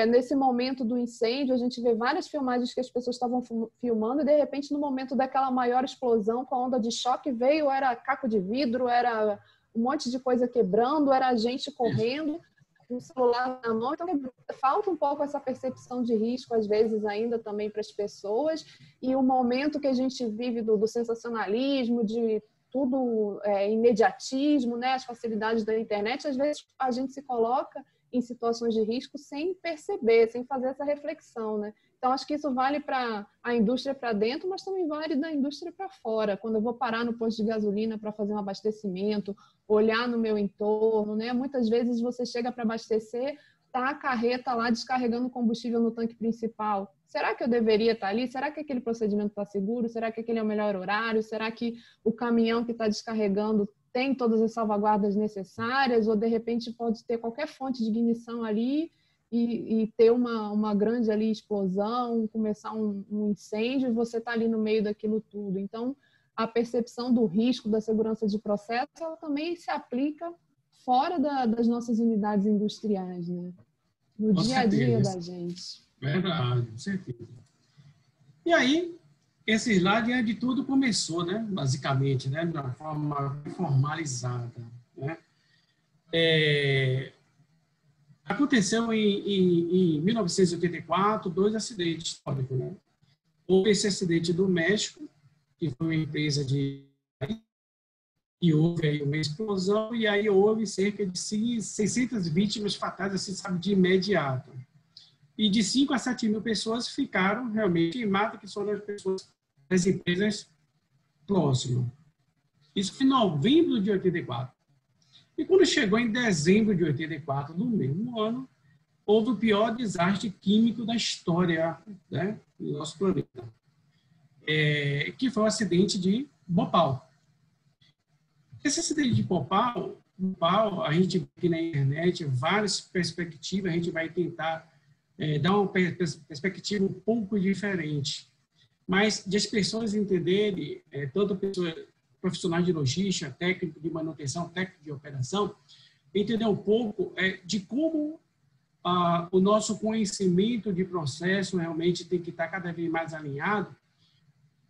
nesse momento do incêndio, a gente vê várias filmagens que as pessoas estavam filmando e, de repente, no momento daquela maior explosão, com a onda de choque, era caco de vidro, era um monte de coisa quebrando, era gente correndo, um celular na mão. Então, falta um pouco essa percepção de risco, às vezes, ainda também para as pessoas. E o momento que a gente vive do sensacionalismo, de tudo imediatismo, né? As facilidades da internet, às vezes a gente se coloca em situações de risco sem perceber, sem fazer essa reflexão, né? Então, acho que isso vale para a indústria para dentro, mas também vale da indústria para fora. Quando eu vou parar no posto de gasolina para fazer um abastecimento, olhar no meu entorno, né? Muitas vezes você chega para abastecer, tá a carreta lá descarregando combustível no tanque principal. Será que eu deveria estar ali? Será que aquele procedimento está seguro? Será que aquele é o melhor horário? Será que o caminhão que está descarregando tem todas as salvaguardas necessárias? Ou, de repente, pode ter qualquer fonte de ignição ali e ter uma grande ali explosão, começar um incêndio e você está ali no meio daquilo tudo. Então, a percepção do risco, da segurança de processo, ela também se aplica fora das nossas unidades industriais, né? No Com dia a dia certeza. da gente. Verdade, com certeza. E aí, esse slide, de tudo, começou, né? Basicamente, né? De uma forma formalizada, né? Aconteceu em 1984 2 acidentes históricos, né? Houve esse acidente do México, que foi uma empresa e houve aí uma explosão, e aí houve cerca de 600 vítimas fatais, assim, sabe, de imediato. E de 5 a 7 mil pessoas ficaram realmente queimadas, que são as pessoas das empresas próximas. Isso foi em novembro de 84. E quando chegou em dezembro de 84, no mesmo ano, houve o pior desastre químico da história, né, do nosso planeta, que foi o acidente de Bhopal. Esse acidente de Bhopal, a gente vê aqui na internet várias perspectivas, a gente vai tentar dar uma perspectiva um pouco diferente, mas de as pessoas entenderem, tanto profissionais de logística, técnico de manutenção, técnico de operação, entender um pouco de como o nosso conhecimento de processo realmente tem que estar cada vez mais alinhado,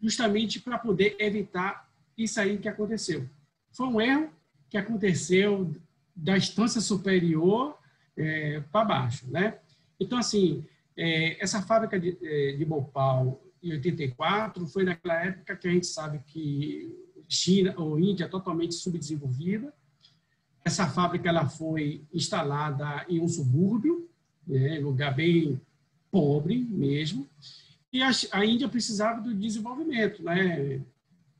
justamente para poder evitar isso aí que aconteceu. Foi um erro que aconteceu da instância superior para baixo, né? Então, assim, essa fábrica de Bhopal, em 84, foi naquela época que a gente sabe que China ou Índia totalmente subdesenvolvida. Essa fábrica ela foi instalada em um subúrbio, lugar bem pobre mesmo, e a Índia precisava do desenvolvimento, né?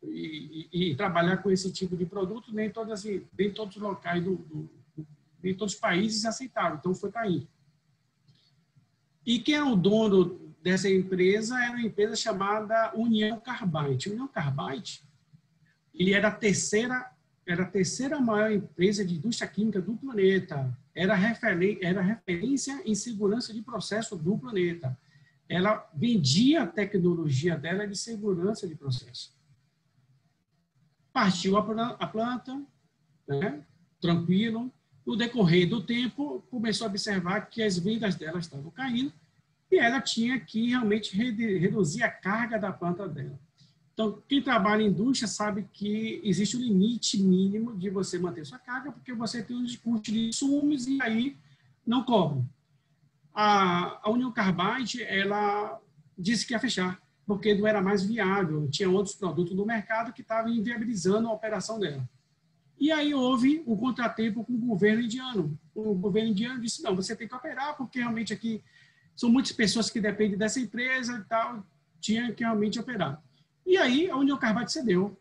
E trabalhar com esse tipo de produto, nem todos os locais, nem todos os países aceitavam, então foi para a Índia. E quem era o dono dessa empresa era uma empresa chamada Union Carbide. Union Carbide, ele era a terceira maior empresa de indústria química do planeta. Era referência em segurança de processo do planeta. Ela vendia a tecnologia dela de segurança de processo. Partiu a planta, né, tranquilo. No decorrer do tempo, começou a observar que as vendas dela estavam caindo e ela tinha que realmente reduzir a carga da planta dela. Então, quem trabalha em indústria sabe que existe um limite mínimo de você manter sua carga, porque você tem os custos de insumos e aí não cobre. A Union Carbide, ela disse que ia fechar, porque não era mais viável, tinha outros produtos no mercado que estavam inviabilizando a operação dela. E aí houve um contratempo com o governo indiano. O governo indiano disse, não, você tem que operar, porque realmente aqui são muitas pessoas que dependem dessa empresa e tal, tinha que realmente operar. E aí a Union Carbide cedeu.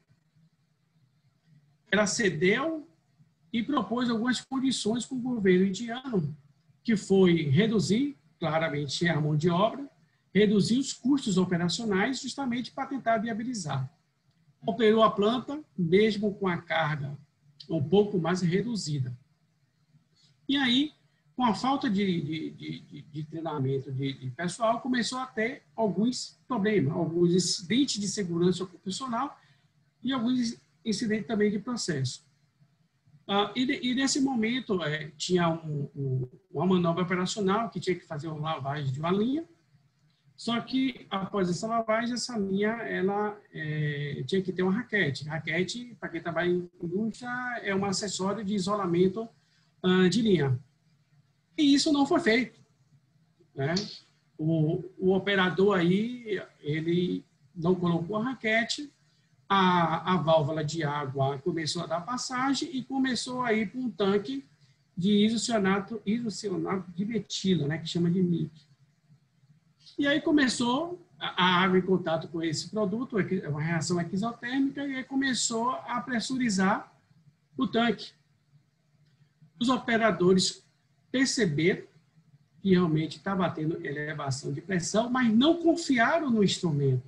Ela cedeu e propôs algumas condições com o governo indiano, que foi reduzir, claramente, a mão de obra, reduzir os custos operacionais, justamente para tentar viabilizar. Operou a planta, mesmo com a carga um pouco mais reduzida. E aí, com a falta de treinamento de pessoal, começou a ter alguns problemas, alguns incidentes de segurança ocupacional e alguns incidentes também de processo. E nesse momento, tinha uma manobra operacional que tinha que fazer uma lavagem de uma linha, só que, após essa lavagem, essa linha ela, tinha que ter uma raquete. Raquete, para quem trabalha em indústria, é um acessório de isolamento de linha. E isso não foi feito, né? O operador aí, ele não colocou a raquete, a válvula de água começou a dar passagem e começou a ir para um tanque de isocianato de metila, né, que chama de MIC. E aí começou a água em contato com esse produto, uma reação exotérmica, e aí começou a pressurizar o tanque. Os operadores perceberam que realmente estava tendo elevação de pressão, mas não confiaram no instrumento,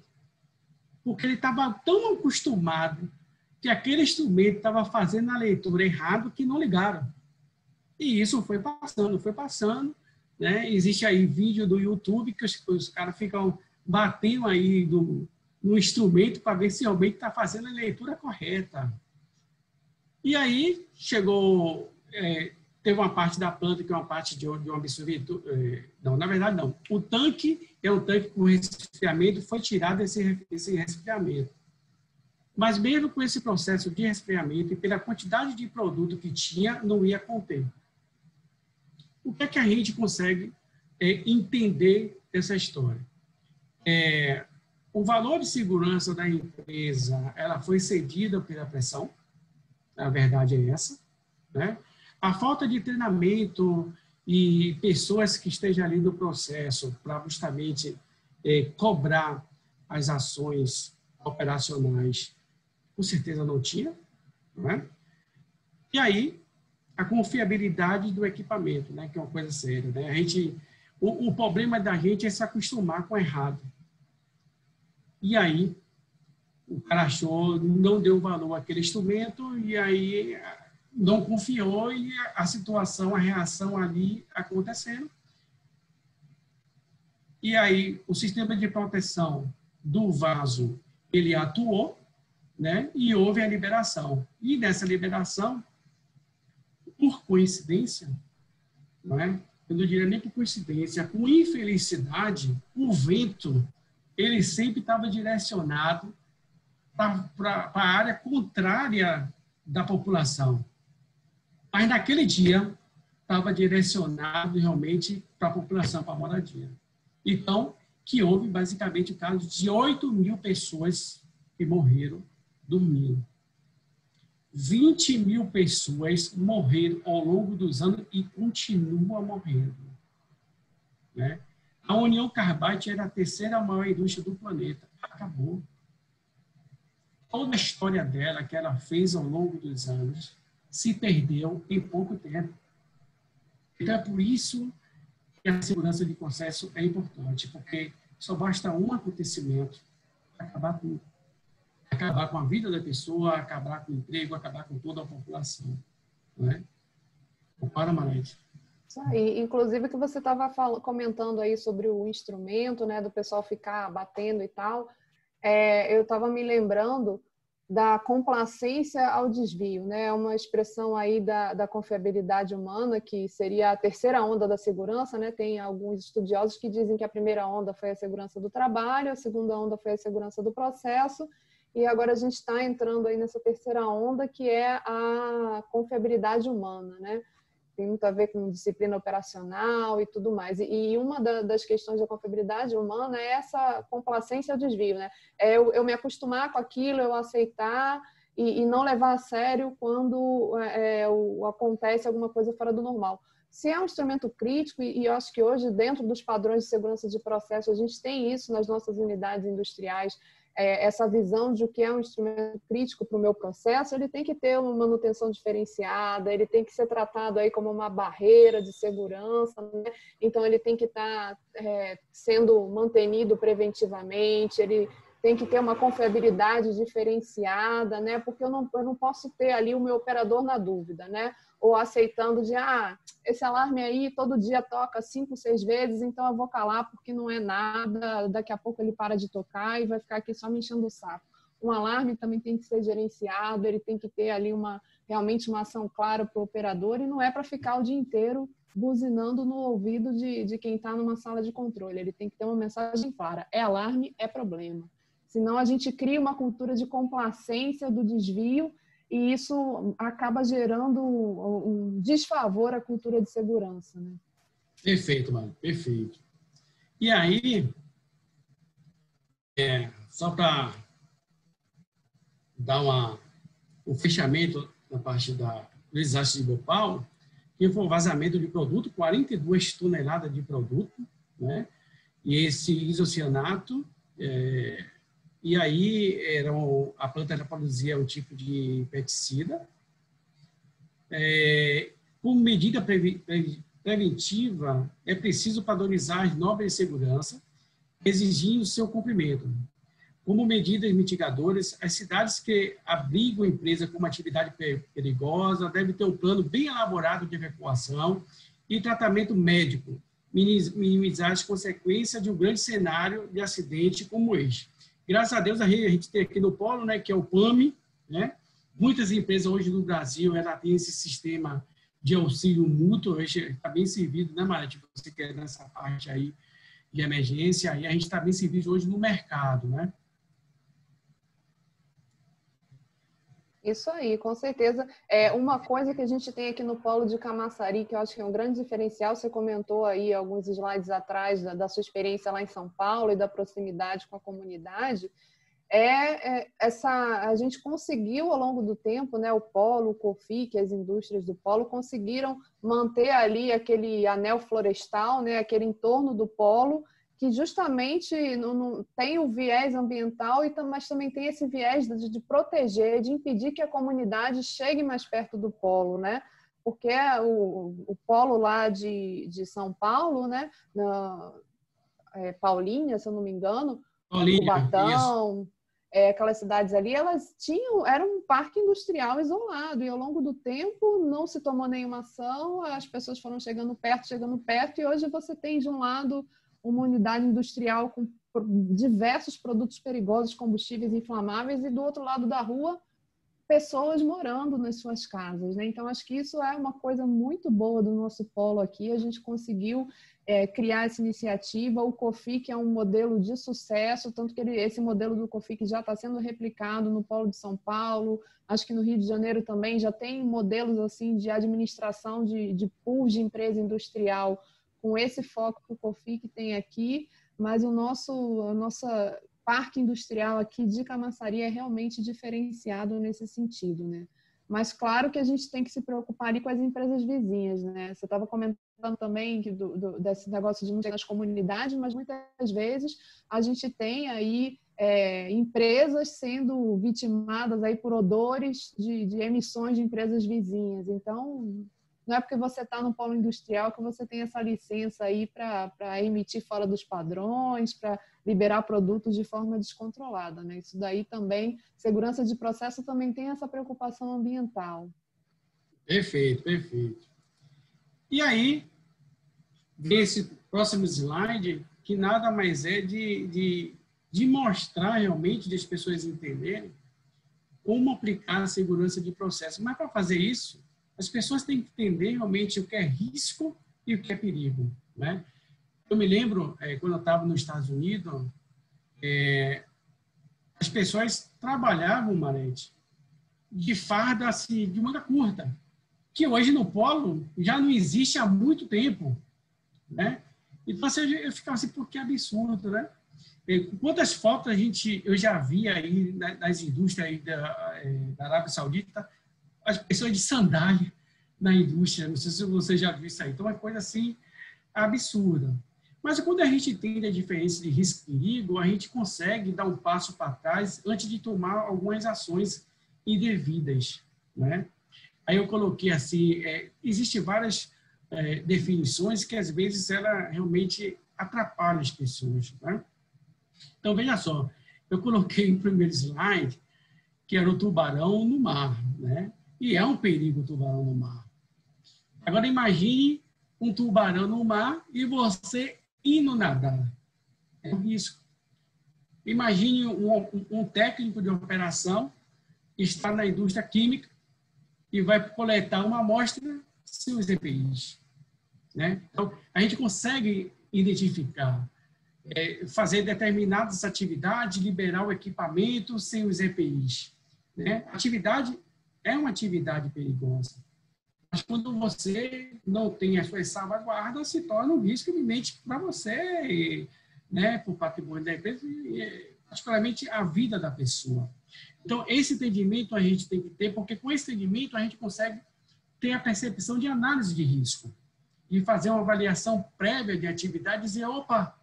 porque ele estava tão acostumado que aquele instrumento estava fazendo a leitura errada que não ligaram. E isso foi passando, né? Existe aí vídeo do YouTube que os caras ficam batendo aí no instrumento para ver se realmente está fazendo a leitura correta. E aí chegou... teve uma parte da planta que é uma parte de um absorvedor. Não, na verdade, não. O tanque é um tanque com resfriamento, foi tirado esse resfriamento. Mas mesmo com esse processo de resfriamento e pela quantidade de produto que tinha, não ia conter. O que é que a gente consegue entender dessa história? O valor de segurança da empresa, ela foi cedida pela pressão, a verdade é essa, né? A falta de treinamento e pessoas que estejam ali no processo para justamente cobrar as ações operacionais, com certeza não tinha, não é? E aí, a confiabilidade do equipamento, né, que é uma coisa séria, né? O problema da gente é se acostumar com o errado. E aí, o cara achou, não deu valor àquele instrumento, e aí não confiou, e a situação, a reação ali acontecendo. E aí, o sistema de proteção do vaso, ele atuou, né? E houve a liberação. E nessa liberação, por coincidência, não é? Eu não diria nem por coincidência, com infelicidade, o vento, ele sempre estava direcionado para a área contrária da população. Mas naquele dia, estava direcionado realmente para a população, para a moradia. Então, que houve basicamente o caso de 8.000 pessoas que morreram dormindo. 20.000 pessoas morreram ao longo dos anos e continuam morrendo, né? A União Carbide era a terceira maior indústria do planeta. Acabou. Toda a história dela, que ela fez ao longo dos anos, se perdeu em pouco tempo. Então, é por isso que a segurança de processo é importante, porque só basta um acontecimento para acabar tudo. Acabar com a vida da pessoa, acabar com o emprego, acabar com toda a população. Né? Para, Marete. Isso aí. Inclusive, que você estava comentando aí sobre o instrumento, né, do pessoal ficar batendo e tal, eu estava me lembrando da complacência ao desvio, né? Uma expressão aí da confiabilidade humana, que seria a terceira onda da segurança, né? Tem alguns estudiosos que dizem que a primeira onda foi a segurança do trabalho, a segunda onda foi a segurança do processo, e agora a gente está entrando aí nessa terceira onda, que é a confiabilidade humana, né? Tem muito a ver com disciplina operacional e tudo mais. E uma das questões da confiabilidade humana é essa complacência ao desvio, né? Eu me acostumar com aquilo, eu aceitar e não levar a sério quando acontece alguma coisa fora do normal. Se é um instrumento crítico, e eu acho que hoje, dentro dos padrões de segurança de processo, a gente tem isso nas nossas unidades industriais, essa visão de o que é um instrumento crítico para o meu processo, ele tem que ter uma manutenção diferenciada, ele tem que ser tratado aí como uma barreira de segurança, né? Então ele tem que estar sendo mantenido preventivamente, ele tem que ter uma confiabilidade diferenciada, né? Porque eu não posso ter ali o meu operador na dúvida, né? Ou aceitando de, esse alarme aí todo dia toca 5, 6 vezes, então eu vou calar porque não é nada, daqui a pouco ele para de tocar e vai ficar aqui só me enchendo o saco. Um alarme também tem que ser gerenciado, ele tem que ter ali realmente uma ação clara para o operador, e não é para ficar o dia inteiro buzinando no ouvido de quem está numa sala de controle. Ele tem que ter uma mensagem clara: é alarme, é problema. Senão a gente cria uma cultura de complacência do desvio, e isso acaba gerando um desfavor à cultura de segurança, né? Perfeito, mano. Perfeito. E aí, só para dar o fechamento na parte do desastre de Bhopal, que foi um vazamento de produto, 42 toneladas de produto, né? e esse isocianato, e aí a planta já produzia um tipo de pesticida. Como medida preventiva, é preciso padronizar as normas de segurança, exigindo seu cumprimento. Como medidas mitigadoras, as cidades que abrigam a empresa com uma atividade perigosa devem ter um plano bem elaborado de evacuação e tratamento médico, minimizar as consequências de um grande cenário de acidente como este. Graças a Deus, a gente tem aqui no Polo, né, que é o PAMI, né? Muitas empresas hoje no Brasil, ela tem esse sistema de auxílio mútuo, está bem servido, né, Maria? Tipo, você quer nessa parte aí de emergência, e a gente está bem servido hoje no mercado, né? Isso aí, com certeza. Uma coisa que a gente tem aqui no Polo de Camaçari, que eu acho que é um grande diferencial, você comentou aí alguns slides atrás da sua experiência lá em São Paulo e da proximidade com a comunidade, a gente conseguiu ao longo do tempo, né, o Polo, o COFIC, as indústrias do Polo conseguiram manter ali aquele anel florestal, né, aquele entorno do Polo, que justamente não tem o viés ambiental, mas também tem esse viés de proteger, de impedir que a comunidade chegue mais perto do polo, né? Porque o polo lá de São Paulo, né? Paulínia, se eu não me engano, Cubatão, aquelas cidades ali, era um parque industrial isolado, e ao longo do tempo não se tomou nenhuma ação, as pessoas foram chegando perto, e hoje você tem de um lado uma unidade industrial com diversos produtos perigosos, combustíveis inflamáveis, e do outro lado da rua, pessoas morando nas suas casas, né? Então, acho que isso é uma coisa muito boa do nosso polo aqui. A gente conseguiu criar essa iniciativa. O COFIC é um modelo de sucesso, tanto que esse modelo do COFIC já está sendo replicado no polo de São Paulo. Acho que no Rio de Janeiro também já tem modelos assim de administração de pools de empresa industrial com esse foco que o COFIC tem aqui, mas a nossa parque industrial aqui de Camaçari é realmente diferenciado nesse sentido, né? Mas claro que a gente tem que se preocupar ali com as empresas vizinhas, né? Você estava comentando também desse negócio de não ter nas comunidades, mas muitas vezes a gente tem aí empresas sendo vitimadas aí por odores de emissões de empresas vizinhas. Então, não é porque você está no polo industrial que você tem essa licença aí para emitir fora dos padrões, para liberar produtos de forma descontrolada, né? Isso daí também, segurança de processo também tem essa preocupação ambiental. Perfeito, perfeito. E aí, esse próximo slide, que nada mais é de mostrar realmente, de as pessoas entenderem como aplicar a segurança de processo. Mas para fazer isso, as pessoas têm que entender realmente o que é risco e o que é perigo, né? Eu me lembro, quando eu estava nos Estados Unidos, as pessoas trabalhavam, Marete, de farda assim, de manga curta, que hoje no polo já não existe há muito tempo, né? Então, assim, eu ficava assim, pô, que absurdo, né? Quantas fotos eu já vi aí nas indústrias aí da Arábia Saudita, as pessoas de sandália na indústria, não sei se você já viu isso aí. Então, é uma coisa assim absurda. Mas quando a gente entende a diferença de risco e perigo, a gente consegue dar um passo para trás antes de tomar algumas ações indevidas, né? Aí eu coloquei assim, existem várias definições que às vezes ela realmente atrapalha as pessoas, né? Então, veja só, eu coloquei no primeiro slide que era o tubarão no mar, né? E é um perigo o tubarão no mar. Agora, imagine um tubarão no mar e você indo nadar. É um risco. Imagine um técnico de operação que está na indústria química e vai coletar uma amostra sem os EPIs, né? Então, a gente consegue identificar, fazer determinadas atividades, liberar o equipamento sem os EPIs, né? Atividade é uma atividade perigosa. Mas quando você não tem as suas salvaguardas, se torna um risco iminente para você, né, para o patrimônio da empresa e, particularmente, a vida da pessoa. Então, esse entendimento a gente tem que ter, porque com esse entendimento a gente consegue ter a percepção de análise de risco e fazer uma avaliação prévia de atividade e dizer, opa,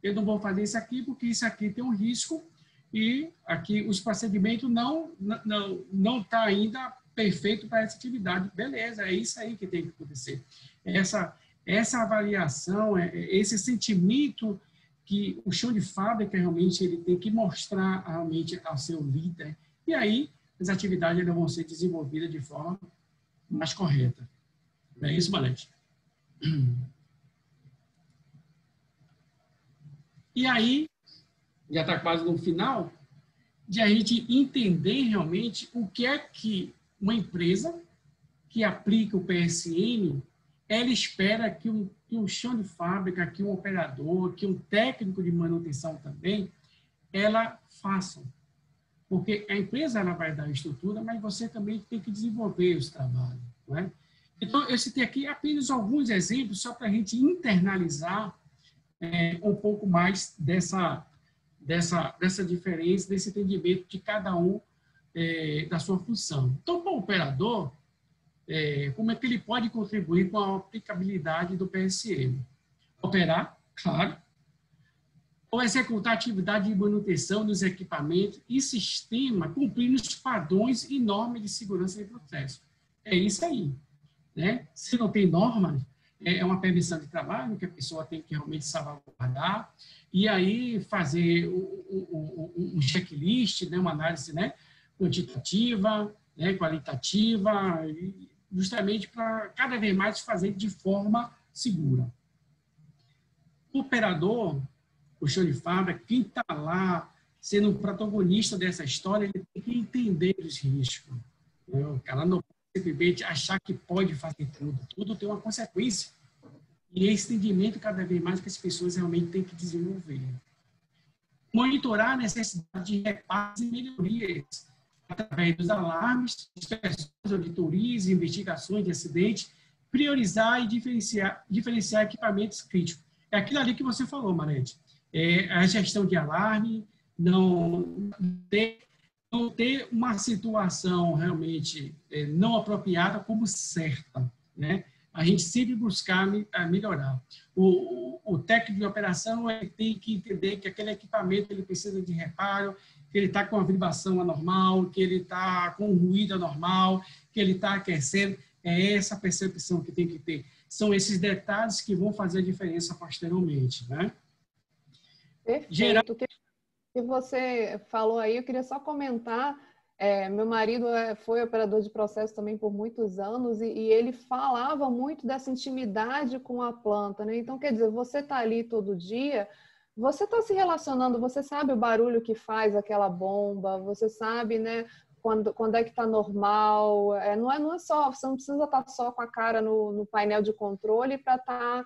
eu não vou fazer isso aqui porque isso aqui tem um risco e aqui os procedimentos não tá ainda perfeito para essa atividade. Beleza, é isso aí que tem que acontecer. Essa avaliação, esse sentimento que o chão de fábrica realmente ele tem que mostrar realmente ao seu líder. E aí as atividades elas vão ser desenvolvidas de forma mais correta. Não é isso, Marete? E aí, já está quase no final, de a gente entender realmente o que é que uma empresa que aplica o PSM, ela espera que um chão de fábrica, que um operador, que um técnico de manutenção também, ela façam. Porque a empresa ela vai dar a estrutura, mas você também tem que desenvolver os trabalhos. Não é? Então, eu citei aqui apenas alguns exemplos só para a gente internalizar um pouco mais dessa diferença, desse entendimento de cada um da sua função. Então, para o operador, como é que ele pode contribuir com a aplicabilidade do PSM? Operar, claro, ou executar atividade de manutenção dos equipamentos e sistema cumprindo os padrões e normas de segurança de processo. É isso aí. Né? Se não tem normas, é uma permissão de trabalho que a pessoa tem que realmente salvaguardar e aí fazer um checklist, né? Uma análise, né? Quantitativa, né? Qualitativa, justamente para cada vez mais fazer de forma segura. O operador, o chão de fábrica, quem está lá sendo o protagonista dessa história, ele tem que entender os riscos. Né? O cara não simplesmente achar que pode fazer tudo. Tudo tem uma consequência. E esse entendimento, cada vez mais, que as pessoas realmente têm que desenvolver. Monitorar a necessidade de reparos e melhorias através dos alarmes, inspeções, auditorias, investigações de acidentes, priorizar e diferenciar equipamentos críticos. É aquilo ali que você falou, Marete. A gestão de alarme, não ter uma situação realmente não apropriada como certa, né? A gente sempre buscar melhorar. O técnico de operação ele tem que entender que aquele equipamento ele precisa de reparo, que ele está com uma vibração anormal, que ele está com um ruído anormal, que ele está aquecendo. É essa percepção que tem que ter. São esses detalhes que vão fazer a diferença posteriormente, né? Perfeito. O que você falou aí, eu queria só comentar. Meu marido foi operador de processo também por muitos anos e ele falava muito dessa intimidade com a planta, né? Então, quer dizer, você está ali todo dia, você está se relacionando, você sabe o barulho que faz aquela bomba, você sabe, né? Quando é que está normal, não é só, você não precisa estar só com a cara no painel de controle para estar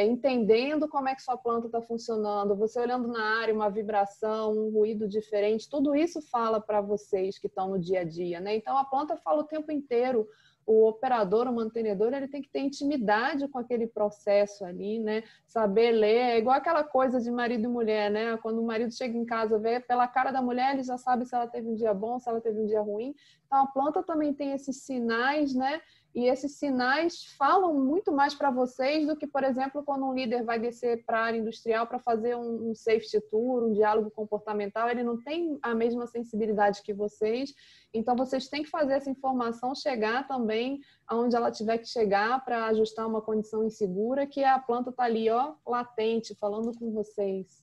entendendo como é que sua planta está funcionando, você olhando na área, uma vibração, um ruído diferente, tudo isso fala para vocês que estão no dia a dia, né? Então, a planta fala o tempo inteiro, o operador, o mantenedor, ele tem que ter intimidade com aquele processo ali, né? Saber ler, é igual aquela coisa de marido e mulher, né? Quando o marido chega em casa, vê pela cara da mulher, ele já sabe se ela teve um dia bom, se ela teve um dia ruim. Então, a planta também tem esses sinais, né? E esses sinais falam muito mais para vocês do que, por exemplo, quando um líder vai descer para a área industrial para fazer um safety tour, um diálogo comportamental, ele não tem a mesma sensibilidade que vocês. Então, vocês têm que fazer essa informação chegar também aonde ela tiver que chegar para ajustar uma condição insegura, que a planta está ali, ó, latente, falando com vocês.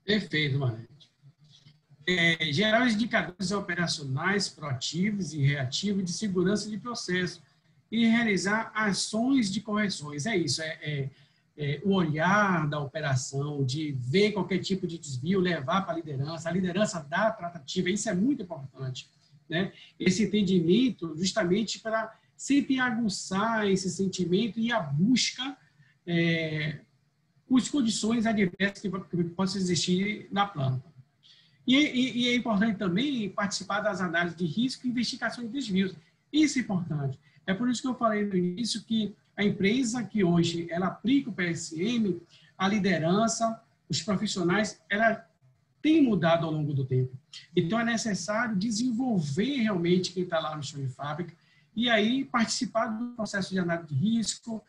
Perfeito, Marete. Gerar os indicadores operacionais proativos e reativos de segurança de processo e realizar ações de correções. É isso, o olhar da operação, de ver qualquer tipo de desvio, levar para a liderança dá a tratativa, isso é muito importante, né? Esse entendimento justamente para sempre aguçar esse sentimento e a busca as condições adversas que possam existir na planta. E é importante também participar das análises de risco e investigação de desvios. Isso é importante. É por isso que eu falei no início que a empresa que hoje ela aplica o PSM, a liderança, os profissionais, ela tem mudado ao longo do tempo. Então, é necessário desenvolver realmente quem está lá no chão de fábrica e aí participar do processo de análise de risco,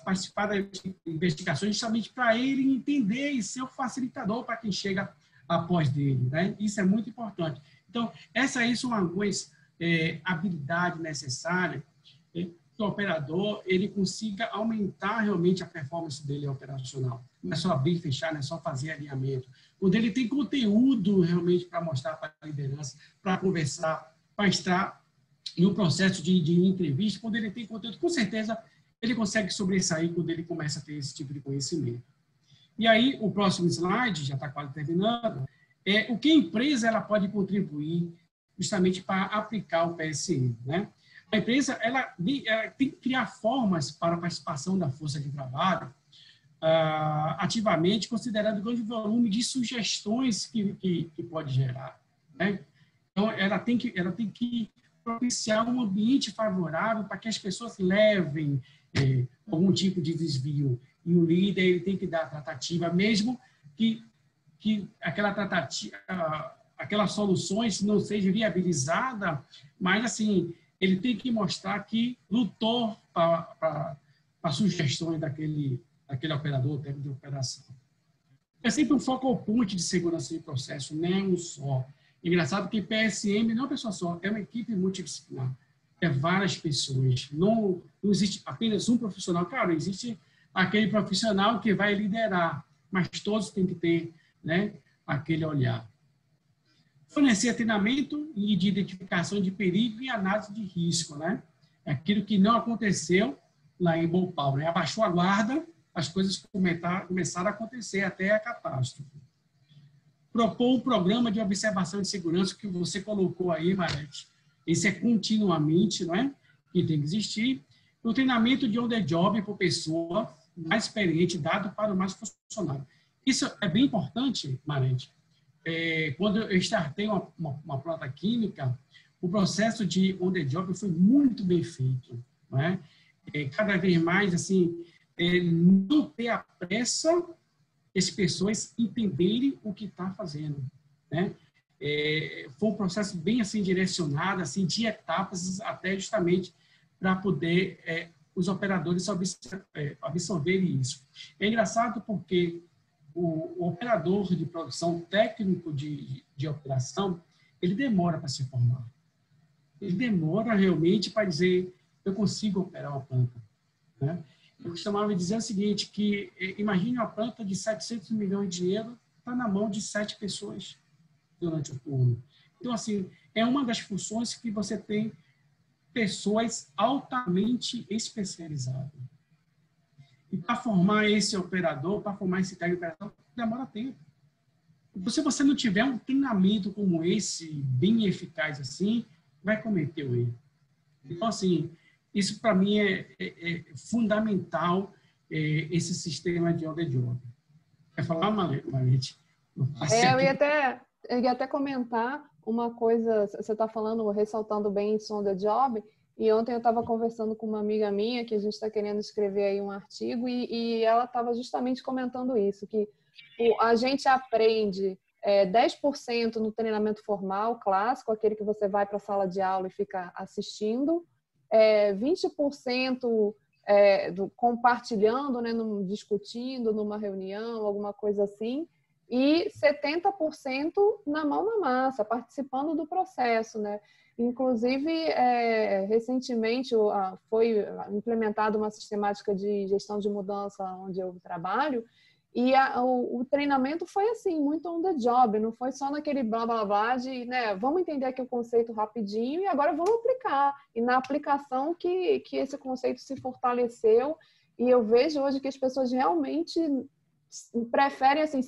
participar das investigações justamente para ele entender e ser o facilitador para quem chega após dele, né? Isso é muito importante. Então, essas aí são algumas habilidades necessárias que o operador ele consiga aumentar realmente a performance dele operacional. Não é só abrir e fechar, não é só fazer alinhamento. Quando ele tem conteúdo realmente para mostrar para a liderança, para conversar, para estar no processo de entrevista, quando ele tem conteúdo, com certeza ele consegue sobressair quando ele começa a ter esse tipo de conhecimento. E aí, o próximo slide, já está quase terminando, é o que a empresa ela pode contribuir justamente para aplicar o PSM, né? A empresa ela tem que criar formas para a participação da força de trabalho ativamente, considerando o grande volume de sugestões que pode gerar, né? Então, ela tem que propiciar um ambiente favorável para que as pessoas levem algum tipo de desvio. E o líder ele tem que dar a tratativa, mesmo que aquela tratativa, aquelas soluções não sejam viabilizadas, mas, assim, ele tem que mostrar que lutou para sugestões daquele operador, técnico de operação. É sempre um foco point de segurança de processo, não é um só. Engraçado que PSM não é uma pessoa só, é uma equipe multidisciplinar. É várias pessoas. Não existe apenas um profissional. Claro, existe aquele profissional que vai liderar, mas todos têm que ter, né, aquele olhar. Fornecer treinamento e de identificação de perigo e análise de risco, né? É aquilo que não aconteceu lá em Bhopal, né? Abaixou a guarda, as coisas começaram a acontecer até a catástrofe. Propor um programa de observação de segurança que você colocou aí, Marete. Esse é continuamente, não é? Que tem que existir. O treinamento de on the job por pessoa mais experiente, dado para o mais funcionário. Isso é bem importante, Marete. Quando eu startei uma planta química, o processo de on the job foi muito bem feito, não é? Cada vez mais, assim, não ter a pressa as pessoas entenderem o que está fazendo, né? Foi um processo bem assim direcionado, assim, de etapas, até justamente para poder os operadores absorverem isso. É engraçado porque o operador de produção, técnico de operação, ele demora para se formar. Ele demora realmente para dizer, eu consigo operar uma planta, né? Eu costumava dizer o seguinte, que imagine uma planta de 700 milhões de euros, está na mão de 7 pessoas durante o turno. Então, assim, é uma das funções que você tem pessoas altamente especializadas. E para formar esse operador, para formar esse técnico de operação, demora tempo. Então, se você não tiver um treinamento como esse, bem eficaz assim, vai cometer o erro. Então, assim, isso para mim é fundamental, esse sistema de on the job. Quer falar, Marete? Eu ia até comentar uma coisa, você está falando, ressaltando bem isso on the job, e ontem eu estava conversando com uma amiga minha que a gente está querendo escrever aí um artigo e ela estava justamente comentando isso, que a gente aprende 10% no treinamento formal, clássico, aquele que você vai para a sala de aula e fica assistindo, 20% compartilhando, né, discutindo numa reunião, alguma coisa assim, e 70% na mão na massa, participando do processo, né? Inclusive, recentemente foi implementada uma sistemática de gestão de mudança onde eu trabalho, e o treinamento foi assim, muito on the job, não foi só naquele blá blá blá de, né, vamos entender aqui o conceito rapidinho e agora vamos aplicar. E na aplicação que esse conceito se fortaleceu, e eu vejo hoje que as pessoas realmente preferem assim,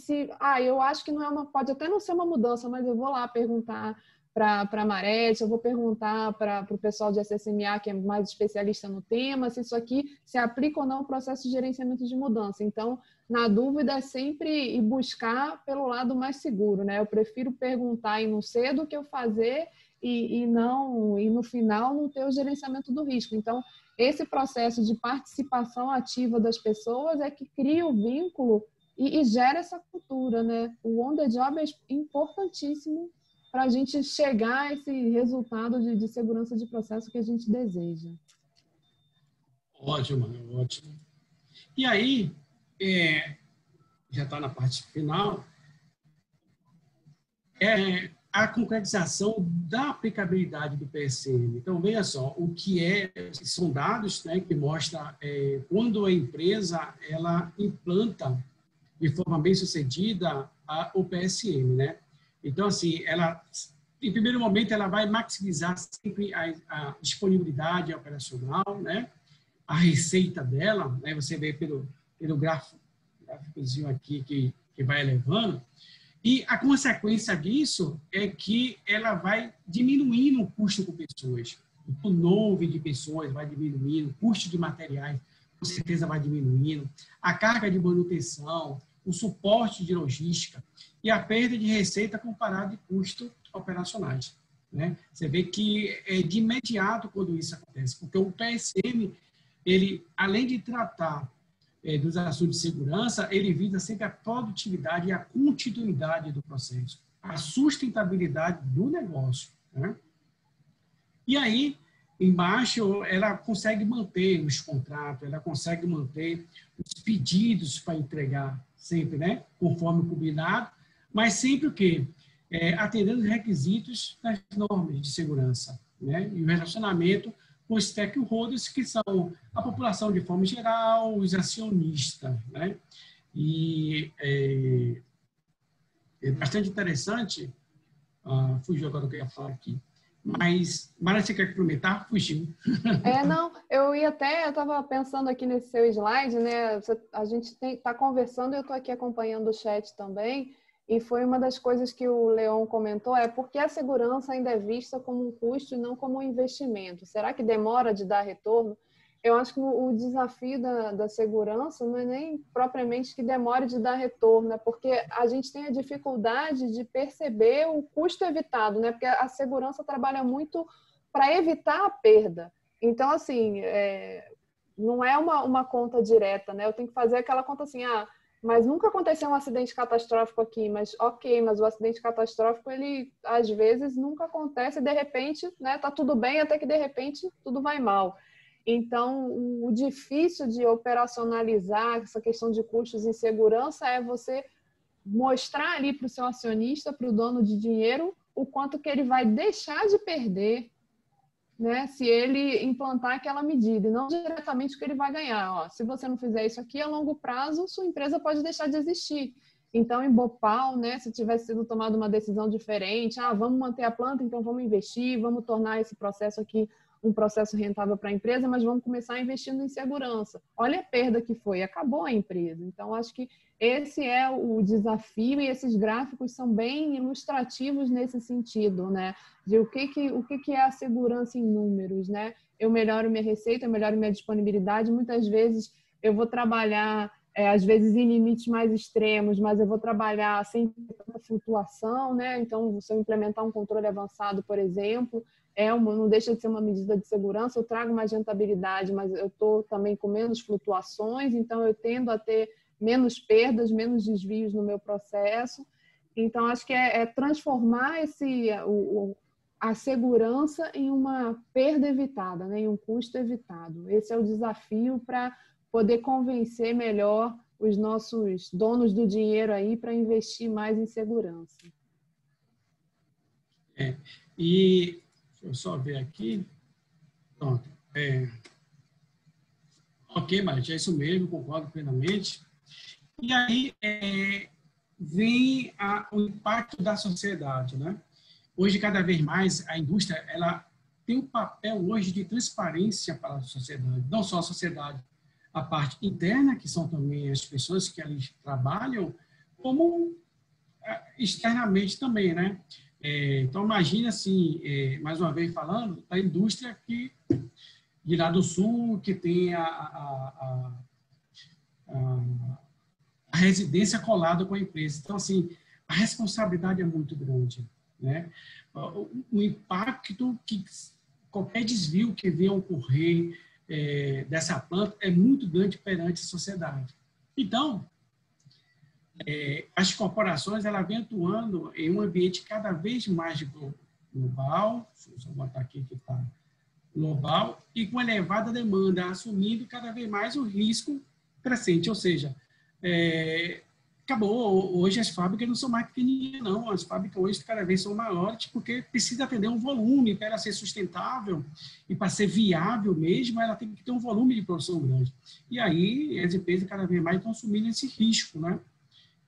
eu acho que não pode até não ser uma mudança, mas eu vou lá perguntar para a Marete, eu vou perguntar para o pessoal de SSMA, que é mais especialista no tema, se isso aqui se aplica ou não ao processo de gerenciamento de mudança. Então, na dúvida, é sempre ir buscar pelo lado mais seguro, né? Eu prefiro perguntar e não ser do que eu fazer e no final não ter o gerenciamento do risco. Então, esse processo de participação ativa das pessoas é que cria o vínculo e gera essa cultura, né? O on the job é importantíssimo para a gente chegar a esse resultado de segurança de processo que a gente deseja. Ótimo, ótimo. E aí, já está na parte final, a concretização da aplicabilidade do PSM. Então, veja só, o que são dados, né, que mostram quando a empresa ela implanta de forma bem sucedida o PSM, né? Então, assim, ela, em primeiro momento, ela vai maximizar sempre a disponibilidade operacional, né? A receita dela, né? Você vê pelo gráficozinho aqui que vai elevando. E a consequência disso é que ela vai diminuindo o custo com pessoas. O turnover de pessoas vai diminuindo, o custo de materiais, com certeza, vai diminuindo, a carga de manutenção, o suporte de logística e a perda de receita comparada de custos operacionais, né? Você vê que é de imediato quando isso acontece, porque o PSM, ele, além de tratar dos assuntos de segurança, ele visa sempre a produtividade e a continuidade do processo, a sustentabilidade do negócio, né? E aí, embaixo, ela consegue manter os contratos, ela consegue manter os pedidos para entregar sempre, né? Conforme combinado, mas sempre o quê? Atendendo os requisitos das normas de segurança, né? E o relacionamento com os stakeholders, que são a população de forma geral, os acionistas, né? E é bastante interessante, fugiu agora o que eu ia falar aqui, mas Mara, você quer comentar? Fugiu. Não, eu estava pensando aqui nesse seu slide, né? A gente está conversando, eu estou aqui acompanhando o chat também, e foi uma das coisas que o Leon comentou, porque a segurança ainda é vista como um custo e não como um investimento. Será que demora de dar retorno? Eu acho que o desafio da segurança não é nem propriamente que demore de dar retorno, né? Porque a gente tem a dificuldade de perceber o custo evitado, né? Porque a segurança trabalha muito para evitar a perda. Então, assim, não é uma conta direta, né? Eu tenho que fazer aquela conta assim, mas nunca aconteceu um acidente catastrófico aqui, mas mas o acidente catastrófico, ele às vezes nunca acontece e de repente, né, tá tudo bem até que de repente tudo vai mal. Então, o difícil de operacionalizar essa questão de custos em segurança é você mostrar ali para o seu acionista, para o dono de dinheiro, o quanto que ele vai deixar de perder, né, se ele implantar aquela medida, e não diretamente o que ele vai ganhar. Se você não fizer isso aqui, a longo prazo, sua empresa pode deixar de existir. Então, em Bhopal, né, se tivesse sido tomada uma decisão diferente, vamos manter a planta, então vamos investir, vamos tornar esse processo aqui um processo rentável para a empresa, mas vamos começar investindo em segurança. Olha a perda que foi, acabou a empresa. Então, acho que esse é o desafio e esses gráficos são bem ilustrativos nesse sentido, né? De o que é a segurança em números, né? Eu melhoro minha receita, eu melhoro minha disponibilidade. Muitas vezes eu vou trabalhar, às vezes em limites mais extremos, mas eu vou trabalhar sem tanta flutuação, né? Então, se eu implementar um controle avançado, por exemplo, não deixa de ser uma medida de segurança, eu trago mais rentabilidade, mas eu estou também com menos flutuações, então eu tendo a ter menos perdas, menos desvios no meu processo. Então, acho que é transformar a segurança em uma perda evitada, né? Em um custo evitado. Esse é o desafio para poder convencer melhor os nossos donos do dinheiro aí para investir mais em segurança. E deixa eu só ver aqui. Pronto. Ok, Maria, é isso mesmo, concordo plenamente. E aí vem o impacto da sociedade, né? Hoje, cada vez mais, a indústria ela tem um papel hoje de transparência para a sociedade. Não só a sociedade, a parte interna, que são também as pessoas que ali trabalham, como externamente também, né? Então, imagina assim, mais uma vez falando, da indústria que, de lá do sul, que tem a residência colada com a empresa. Então, assim, a responsabilidade é muito grande, né? O impacto que qualquer desvio que venha a ocorrer dessa planta é muito grande perante a sociedade. Então, as corporações elas vêm atuando em um ambiente cada vez mais global, deixa eu botar aqui que está global, e com elevada demanda, assumindo cada vez mais o risco crescente, ou seja, acabou. Hoje as fábricas não são mais pequenininhas, não. As fábricas hoje cada vez são maiores, porque precisa atender um volume para ela ser sustentável e para ser viável mesmo, ela tem que ter um volume de produção grande. E aí as empresas cada vez mais estão assumindo esse risco, né?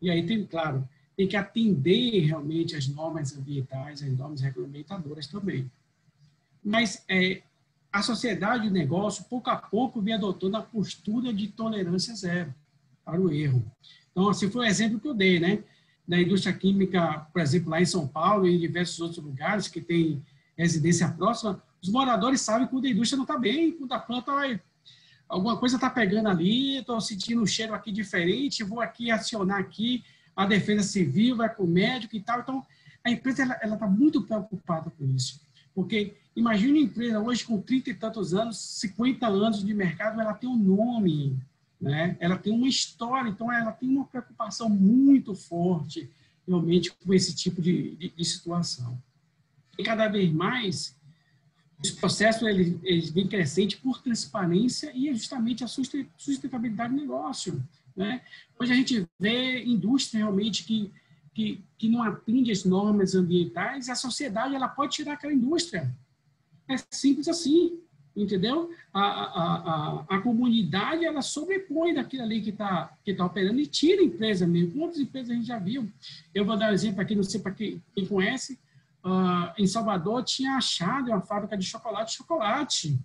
E aí tem, claro, tem que atender realmente as normas ambientais, as normas regulamentadoras também. Mas a sociedade de negócio, pouco a pouco, vem adotando a postura de tolerância zero para o erro. Então, assim, foi o exemplo que eu dei, né? Da indústria química, por exemplo, lá em São Paulo e em diversos outros lugares que tem residência próxima, os moradores sabem quando a indústria não está bem, quando a planta alguma coisa está pegando ali, estou sentindo um cheiro aqui diferente, vou aqui acionar aqui a defesa civil, vai com o médico e tal. Então, a empresa ela está muito preocupada com isso. Porque imagine uma empresa hoje com 30 e tantos anos, 50 anos de mercado, ela tem um nome, né? Ela tem uma história, então ela tem uma preocupação muito forte realmente com esse tipo de situação. E cada vez mais, os processos eles vêm crescentes por transparência e é justamente a sustentabilidade do negócio, né? Hoje a gente vê indústria realmente que não atende às normas ambientais, a sociedade ela pode tirar aquela indústria. É simples assim, entendeu? A comunidade ela sobrepõe daquilo ali que tá operando e tira a empresa mesmo. Quantas empresas a gente já viu? Eu vou dar um exemplo aqui, não sei para quem conhece, em Salvador tinha achado uma fábrica de chocolate,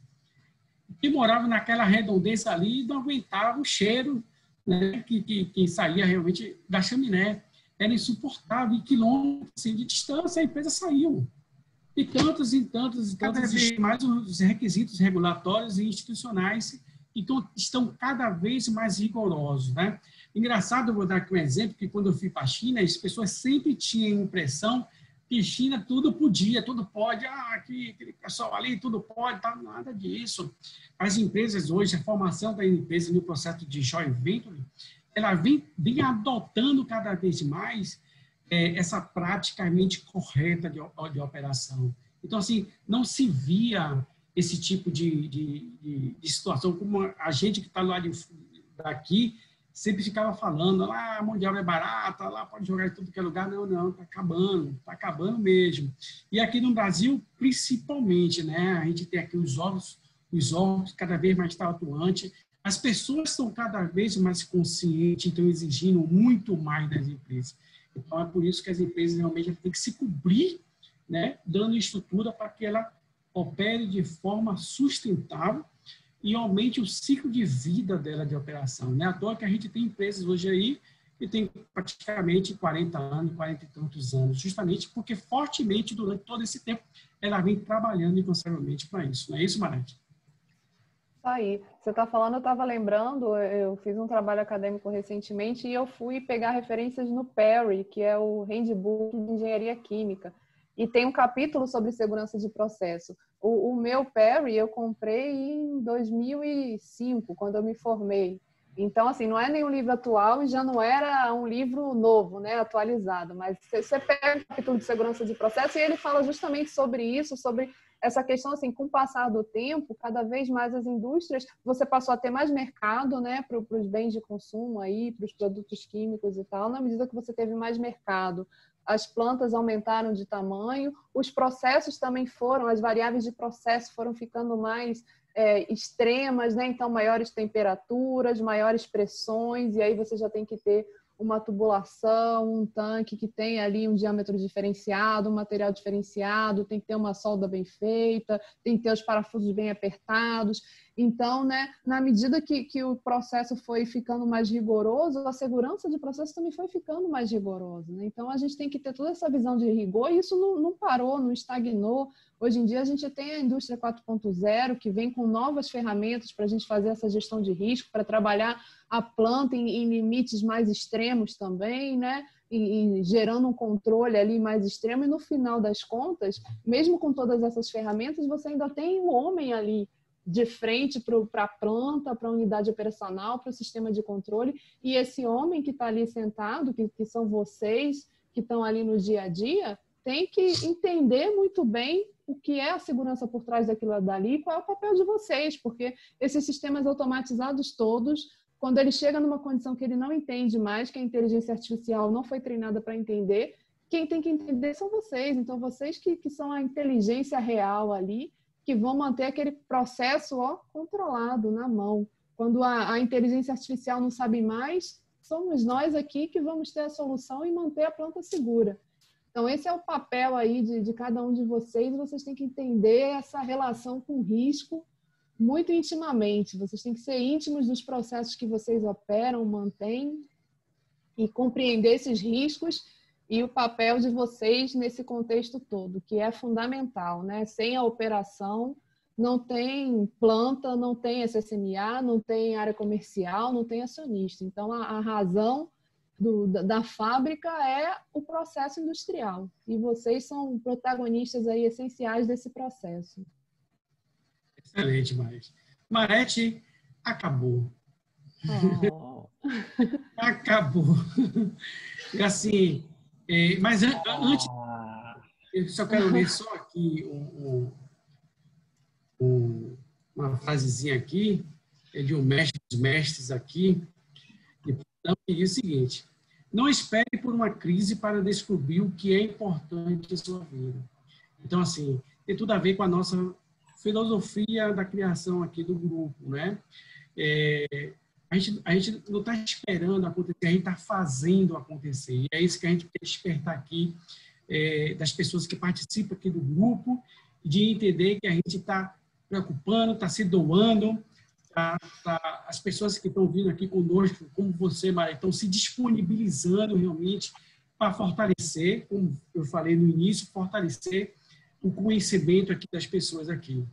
que morava naquela redondeza ali e não aguentava o cheiro, né, que saía realmente da chaminé. Era insuportável, e quilômetros assim, de distância, a empresa saiu. E tantos, cada vez mais os requisitos regulatórios e institucionais estão cada vez mais rigorosos, né? Engraçado, eu vou dar aqui um exemplo, que quando eu fui para a China, as pessoas sempre tinham a impressão que China tudo podia, tudo pode, aquele pessoal ali, tudo pode, tá, nada disso. As empresas hoje, a formação da empresa no processo de joint venture, ela vem adotando cada vez mais essa praticamente correta de operação. Então, assim, não se via esse tipo de situação, como a gente que está lá daqui sempre ficava falando, lá a mão de obra é barata, lá pode jogar em tudo que é lugar. Não, está acabando mesmo. E aqui no Brasil, principalmente, né, a gente tem aqui os órgãos cada vez mais estão atuantes. As pessoas estão cada vez mais conscientes, estão exigindo muito mais das empresas. Então, é por isso que as empresas realmente têm que se cobrir, né, dando estrutura para que ela opere de forma sustentável e aumente o ciclo de vida dela de operação. Não é à toa que a gente tem empresas hoje aí que tem praticamente 40 anos, 40 e tantos anos, justamente porque fortemente, durante todo esse tempo, ela vem trabalhando incansavelmente para isso. Não é isso, Marete? Aí, você está falando, eu estava lembrando, eu fiz um trabalho acadêmico recentemente e eu fui pegar referências no PERI, que é o Handbook de Engenharia Química, e tem um capítulo sobre segurança de processo. O meu PERI eu comprei em 2005, quando eu me formei. Então, assim, não é nenhum livro atual e já não era um livro novo, né, atualizado, mas você pega o capítulo de segurança de processo e ele fala justamente sobre isso, sobre essa questão, assim, com o passar do tempo, cada vez mais as indústrias, você passou a ter mais mercado, né, para os bens de consumo aí, para os produtos químicos e tal, na medida que você teve mais mercado. As plantas aumentaram de tamanho, os processos também as variáveis de processo foram ficando mais extremas, né? Então, maiores temperaturas, maiores pressões, e aí você já tem que ter uma tubulação, um tanque que tem ali um diâmetro diferenciado, um material diferenciado, tem que ter uma solda bem feita, tem que ter os parafusos bem apertados. Então, né, na medida que o processo foi ficando mais rigoroso, a segurança de processo também foi ficando mais rigorosa, né? Então, a gente tem que ter toda essa visão de rigor e isso não parou, não estagnou. Hoje em dia, a gente tem a indústria 4.0, que vem com novas ferramentas para a gente fazer essa gestão de risco, para trabalhar a planta em limites mais extremos também, né? E gerando um controle ali mais extremo. E no final das contas, mesmo com todas essas ferramentas, você ainda tem o homem ali de frente para a planta, para a unidade operacional, para o sistema de controle. E esse homem que está ali sentado, que são vocês, que estão ali no dia a dia, tem que entender muito bem o que é a segurança por trás daquilo dali e qual é o papel de vocês, porque esses sistemas automatizados todos quando ele chega numa condição que ele não entende mais, que a inteligência artificial não foi treinada para entender, quem tem que entender são vocês. Então, vocês que são a inteligência real ali, que vão manter aquele processo controlado na mão. Quando a inteligência artificial não sabe mais, somos nós aqui que vamos ter a solução e manter a planta segura. Então, esse é o papel aí de cada um de vocês. Vocês têm que entender essa relação com o risco muito intimamente. Vocês têm que ser íntimos dos processos que vocês operam, mantêm e compreender esses riscos e o papel de vocês nesse contexto todo, que é fundamental, né? Sem a operação, não tem planta, não tem SSMA, não tem área comercial, não tem acionista. Então, a razão da fábrica é o processo industrial. E vocês são protagonistas aí essenciais desse processo. Excelente, Marete. Marete, acabou. Oh. Acabou. E assim, mas antes, eu só quero ler só aqui uma frasezinha aqui, de um mestre dos mestres aqui, então, que diz o seguinte: não espere por uma crise para descobrir o que é importante em sua vida. Então, assim, tem tudo a ver com a nossa filosofia da criação aqui do grupo, né? A gente não está esperando acontecer, a gente está fazendo acontecer. E é isso que a gente quer despertar aqui das pessoas que participam aqui do grupo, de entender que a gente está preocupando, está se doando, as pessoas que estão vindo aqui conosco, como você, Maria, estão se disponibilizando realmente para fortalecer, como eu falei no início, fortalecer o conhecimento aqui das pessoas aqui.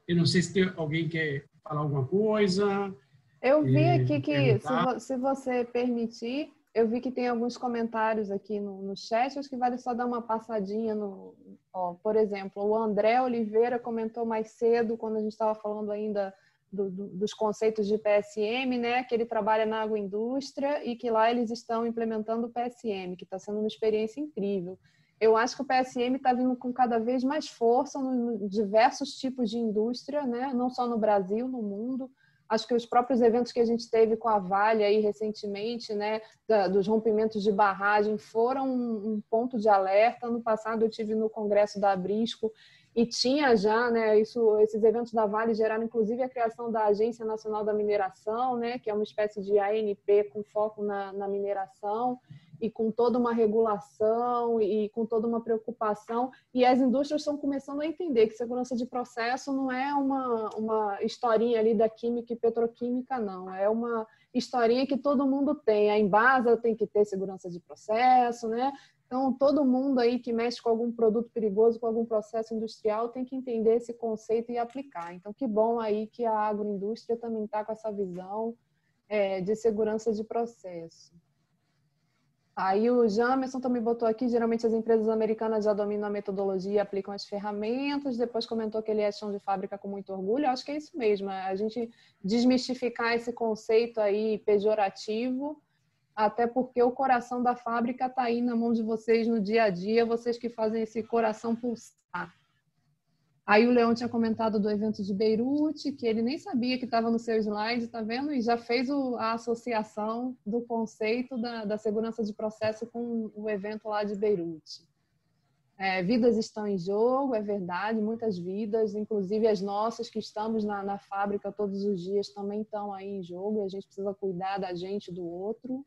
Eu não sei se tem alguém que quer falar alguma coisa. Eu vi aqui que, se você permitir, eu vi que tem alguns comentários aqui no chat, acho que vale só dar uma passadinha no... por exemplo, o André Oliveira comentou mais cedo, quando a gente estava falando ainda dos conceitos de PSM, né, que ele trabalha na agroindústria e que lá eles estão implementando o PSM, que está sendo uma experiência incrível. Eu acho que o PSM está vindo com cada vez mais força nos diversos tipos de indústria, né, não só no Brasil, no mundo. Acho que os próprios eventos que a gente teve com a Vale aí recentemente, né, dos rompimentos de barragem, foram um ponto de alerta. No passado eu tive no Congresso da Abrisco e tinha já, né, esses eventos da Vale geraram inclusive a criação da Agência Nacional da Mineração, né, que é uma espécie de ANP com foco na mineração e com toda uma regulação e com toda uma preocupação. E as indústrias estão começando a entender que segurança de processo não é uma historinha ali da química e petroquímica, não. É uma historinha que todo mundo tem. A Embasa tem que ter segurança de processo, né? Então, todo mundo aí que mexe com algum produto perigoso, com algum processo industrial, tem que entender esse conceito e aplicar. Então, que bom aí que a agroindústria também está com essa visão de segurança de processo. Aí o Jamerson também botou aqui, geralmente as empresas americanas já dominam a metodologia e aplicam as ferramentas. Depois comentou que ele é chão de fábrica com muito orgulho. Eu acho que é isso mesmo, a gente desmistificar esse conceito aí pejorativo, até porque o coração da fábrica está aí na mão de vocês no dia a dia, vocês que fazem esse coração pulsar. Aí o Leão tinha comentado do evento de Beirute, que ele nem sabia que estava no seu slide, tá vendo? E já fez a associação do conceito da segurança de processo com o evento lá de Beirute. Vidas estão em jogo, é verdade, muitas vidas, inclusive as nossas que estamos na fábrica todos os dias também estão aí em jogo e a gente precisa cuidar da gente, do outro.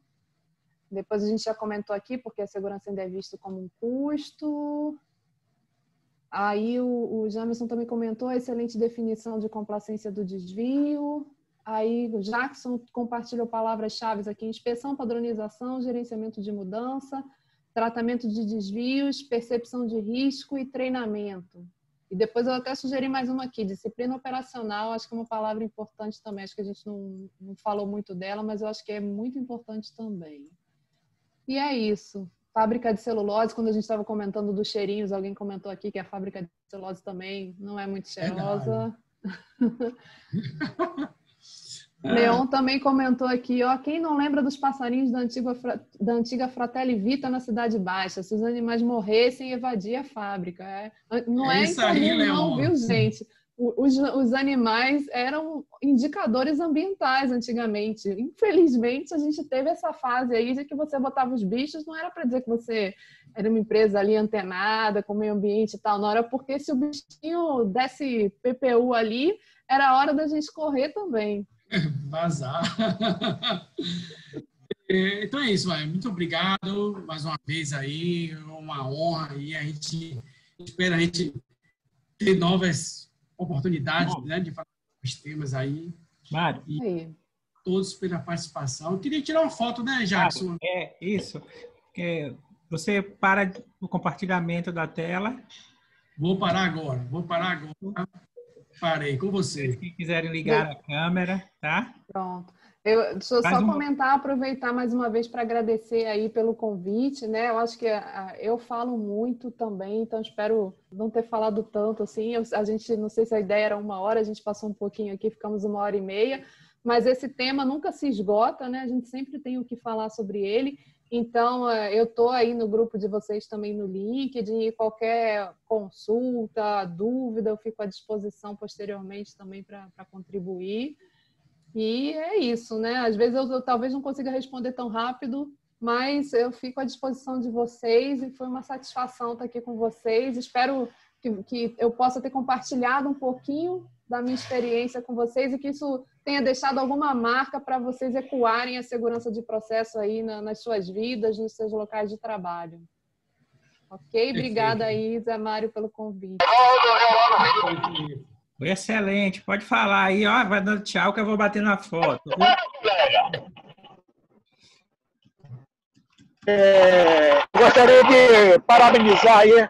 Depois a gente já comentou aqui, porque a segurança ainda é vista como um custo. Aí o Jamerson também comentou a excelente definição de complacência do desvio. Aí o Jackson compartilhou palavras-chave aqui: inspeção, padronização, gerenciamento de mudança, tratamento de desvios, percepção de risco e treinamento. E depois eu até sugeri mais uma aqui, disciplina operacional, acho que é uma palavra importante também, acho que a gente não falou muito dela, mas eu acho que é muito importante também. E é isso. Fábrica de celulose, quando a gente estava comentando dos cheirinhos, alguém comentou aqui que a fábrica de celulose também não é muito cheirosa. Leon também comentou aqui, quem não lembra dos passarinhos da antiga Fratelli Vita na Cidade Baixa? Se os animais morressem, evadia a fábrica. Não é isso aí, incomum, não, viu, gente? os animais eram indicadores ambientais antigamente. Infelizmente, a gente teve essa fase aí de que você botava os bichos, não era para dizer que você era uma empresa ali antenada com o meio ambiente e tal, não era porque se o bichinho desse PPU ali, era hora da gente correr também. Vazar. Então é isso, vai. Muito obrigado mais uma vez aí, uma honra e a gente espera ter novas oportunidades, né, de falar os temas aí. Mário. E todos pela participação. Eu queria tirar uma foto, né, Jackson? É, isso. Você para o compartilhamento da tela. Vou parar agora. Parei com você. Se quiserem ligar a câmera, tá? Pronto. Deixa eu só comentar, aproveitar mais uma vez para agradecer aí pelo convite, né? Eu acho que eu falo muito também, então espero não ter falado tanto assim. A gente, não sei se a ideia era 1 hora, a gente passou um pouquinho aqui, ficamos 1h30, mas esse tema nunca se esgota, né? A gente sempre tem o que falar sobre ele. Então, eu estou aí no grupo de vocês também no LinkedIn, qualquer consulta, dúvida, eu fico à disposição posteriormente também para contribuir. E é isso, né? Às vezes eu talvez não consiga responder tão rápido, mas eu fico à disposição de vocês e foi uma satisfação estar aqui com vocês. Espero que eu possa ter compartilhado um pouquinho da minha experiência com vocês e que isso tenha deixado alguma marca para vocês ecoarem a segurança de processo aí nas suas vidas, nos seus locais de trabalho. Ok? Obrigada aí, Zé Mário, pelo convite. Foi excelente. Pode falar aí, ó, vai dando tchau que eu vou bater na foto. Gostaria de parabenizar aí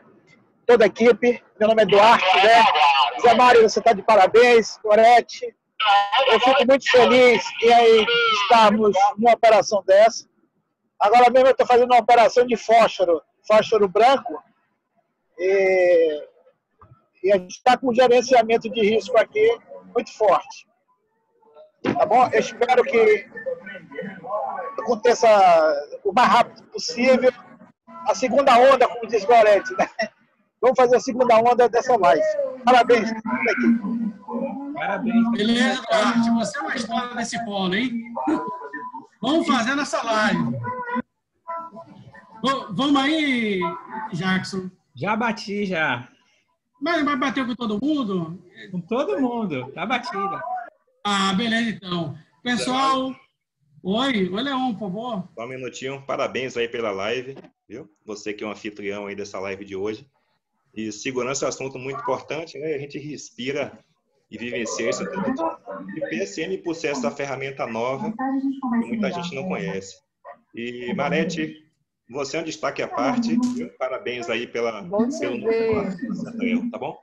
toda a equipe. Meu nome é Duarte, né? Zé Mário, você está de parabéns. Gorete, eu fico muito feliz em estarmos numa operação dessa. Agora mesmo eu estou fazendo uma operação de fósforo branco. E a gente está com um gerenciamento de risco aqui muito forte. Tá bom? Eu espero que aconteça o mais rápido possível a segunda onda, como diz Gorete, né? Vamos fazer a segunda onda dessa live. Parabéns. Parabéns. Beleza, Duarte. Você é uma história desse polo, hein? Vamos fazer nessa live. Vamos aí, Jackson. Já bati, já. Mas bateu com todo mundo? Com todo mundo. Tá batida. Ah, beleza, então. Pessoal... Oi, Leon, por favor. Só um minutinho. Parabéns aí pela live, viu? Você que é um anfitrião aí dessa live de hoje. E segurança é um assunto muito importante, né? A gente respira e vivencia isso todo dia. E o PSM, por ser essa ferramenta nova, que muita gente não conhece. E, Marete, você é um destaque à parte. Viu? Parabéns aí pelo novo, tá bom?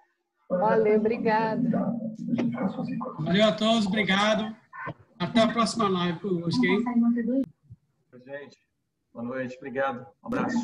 Valeu, obrigada. Valeu a todos, obrigado. Até a próxima live conosco, hein? Gente, boa noite, obrigado. Um abraço.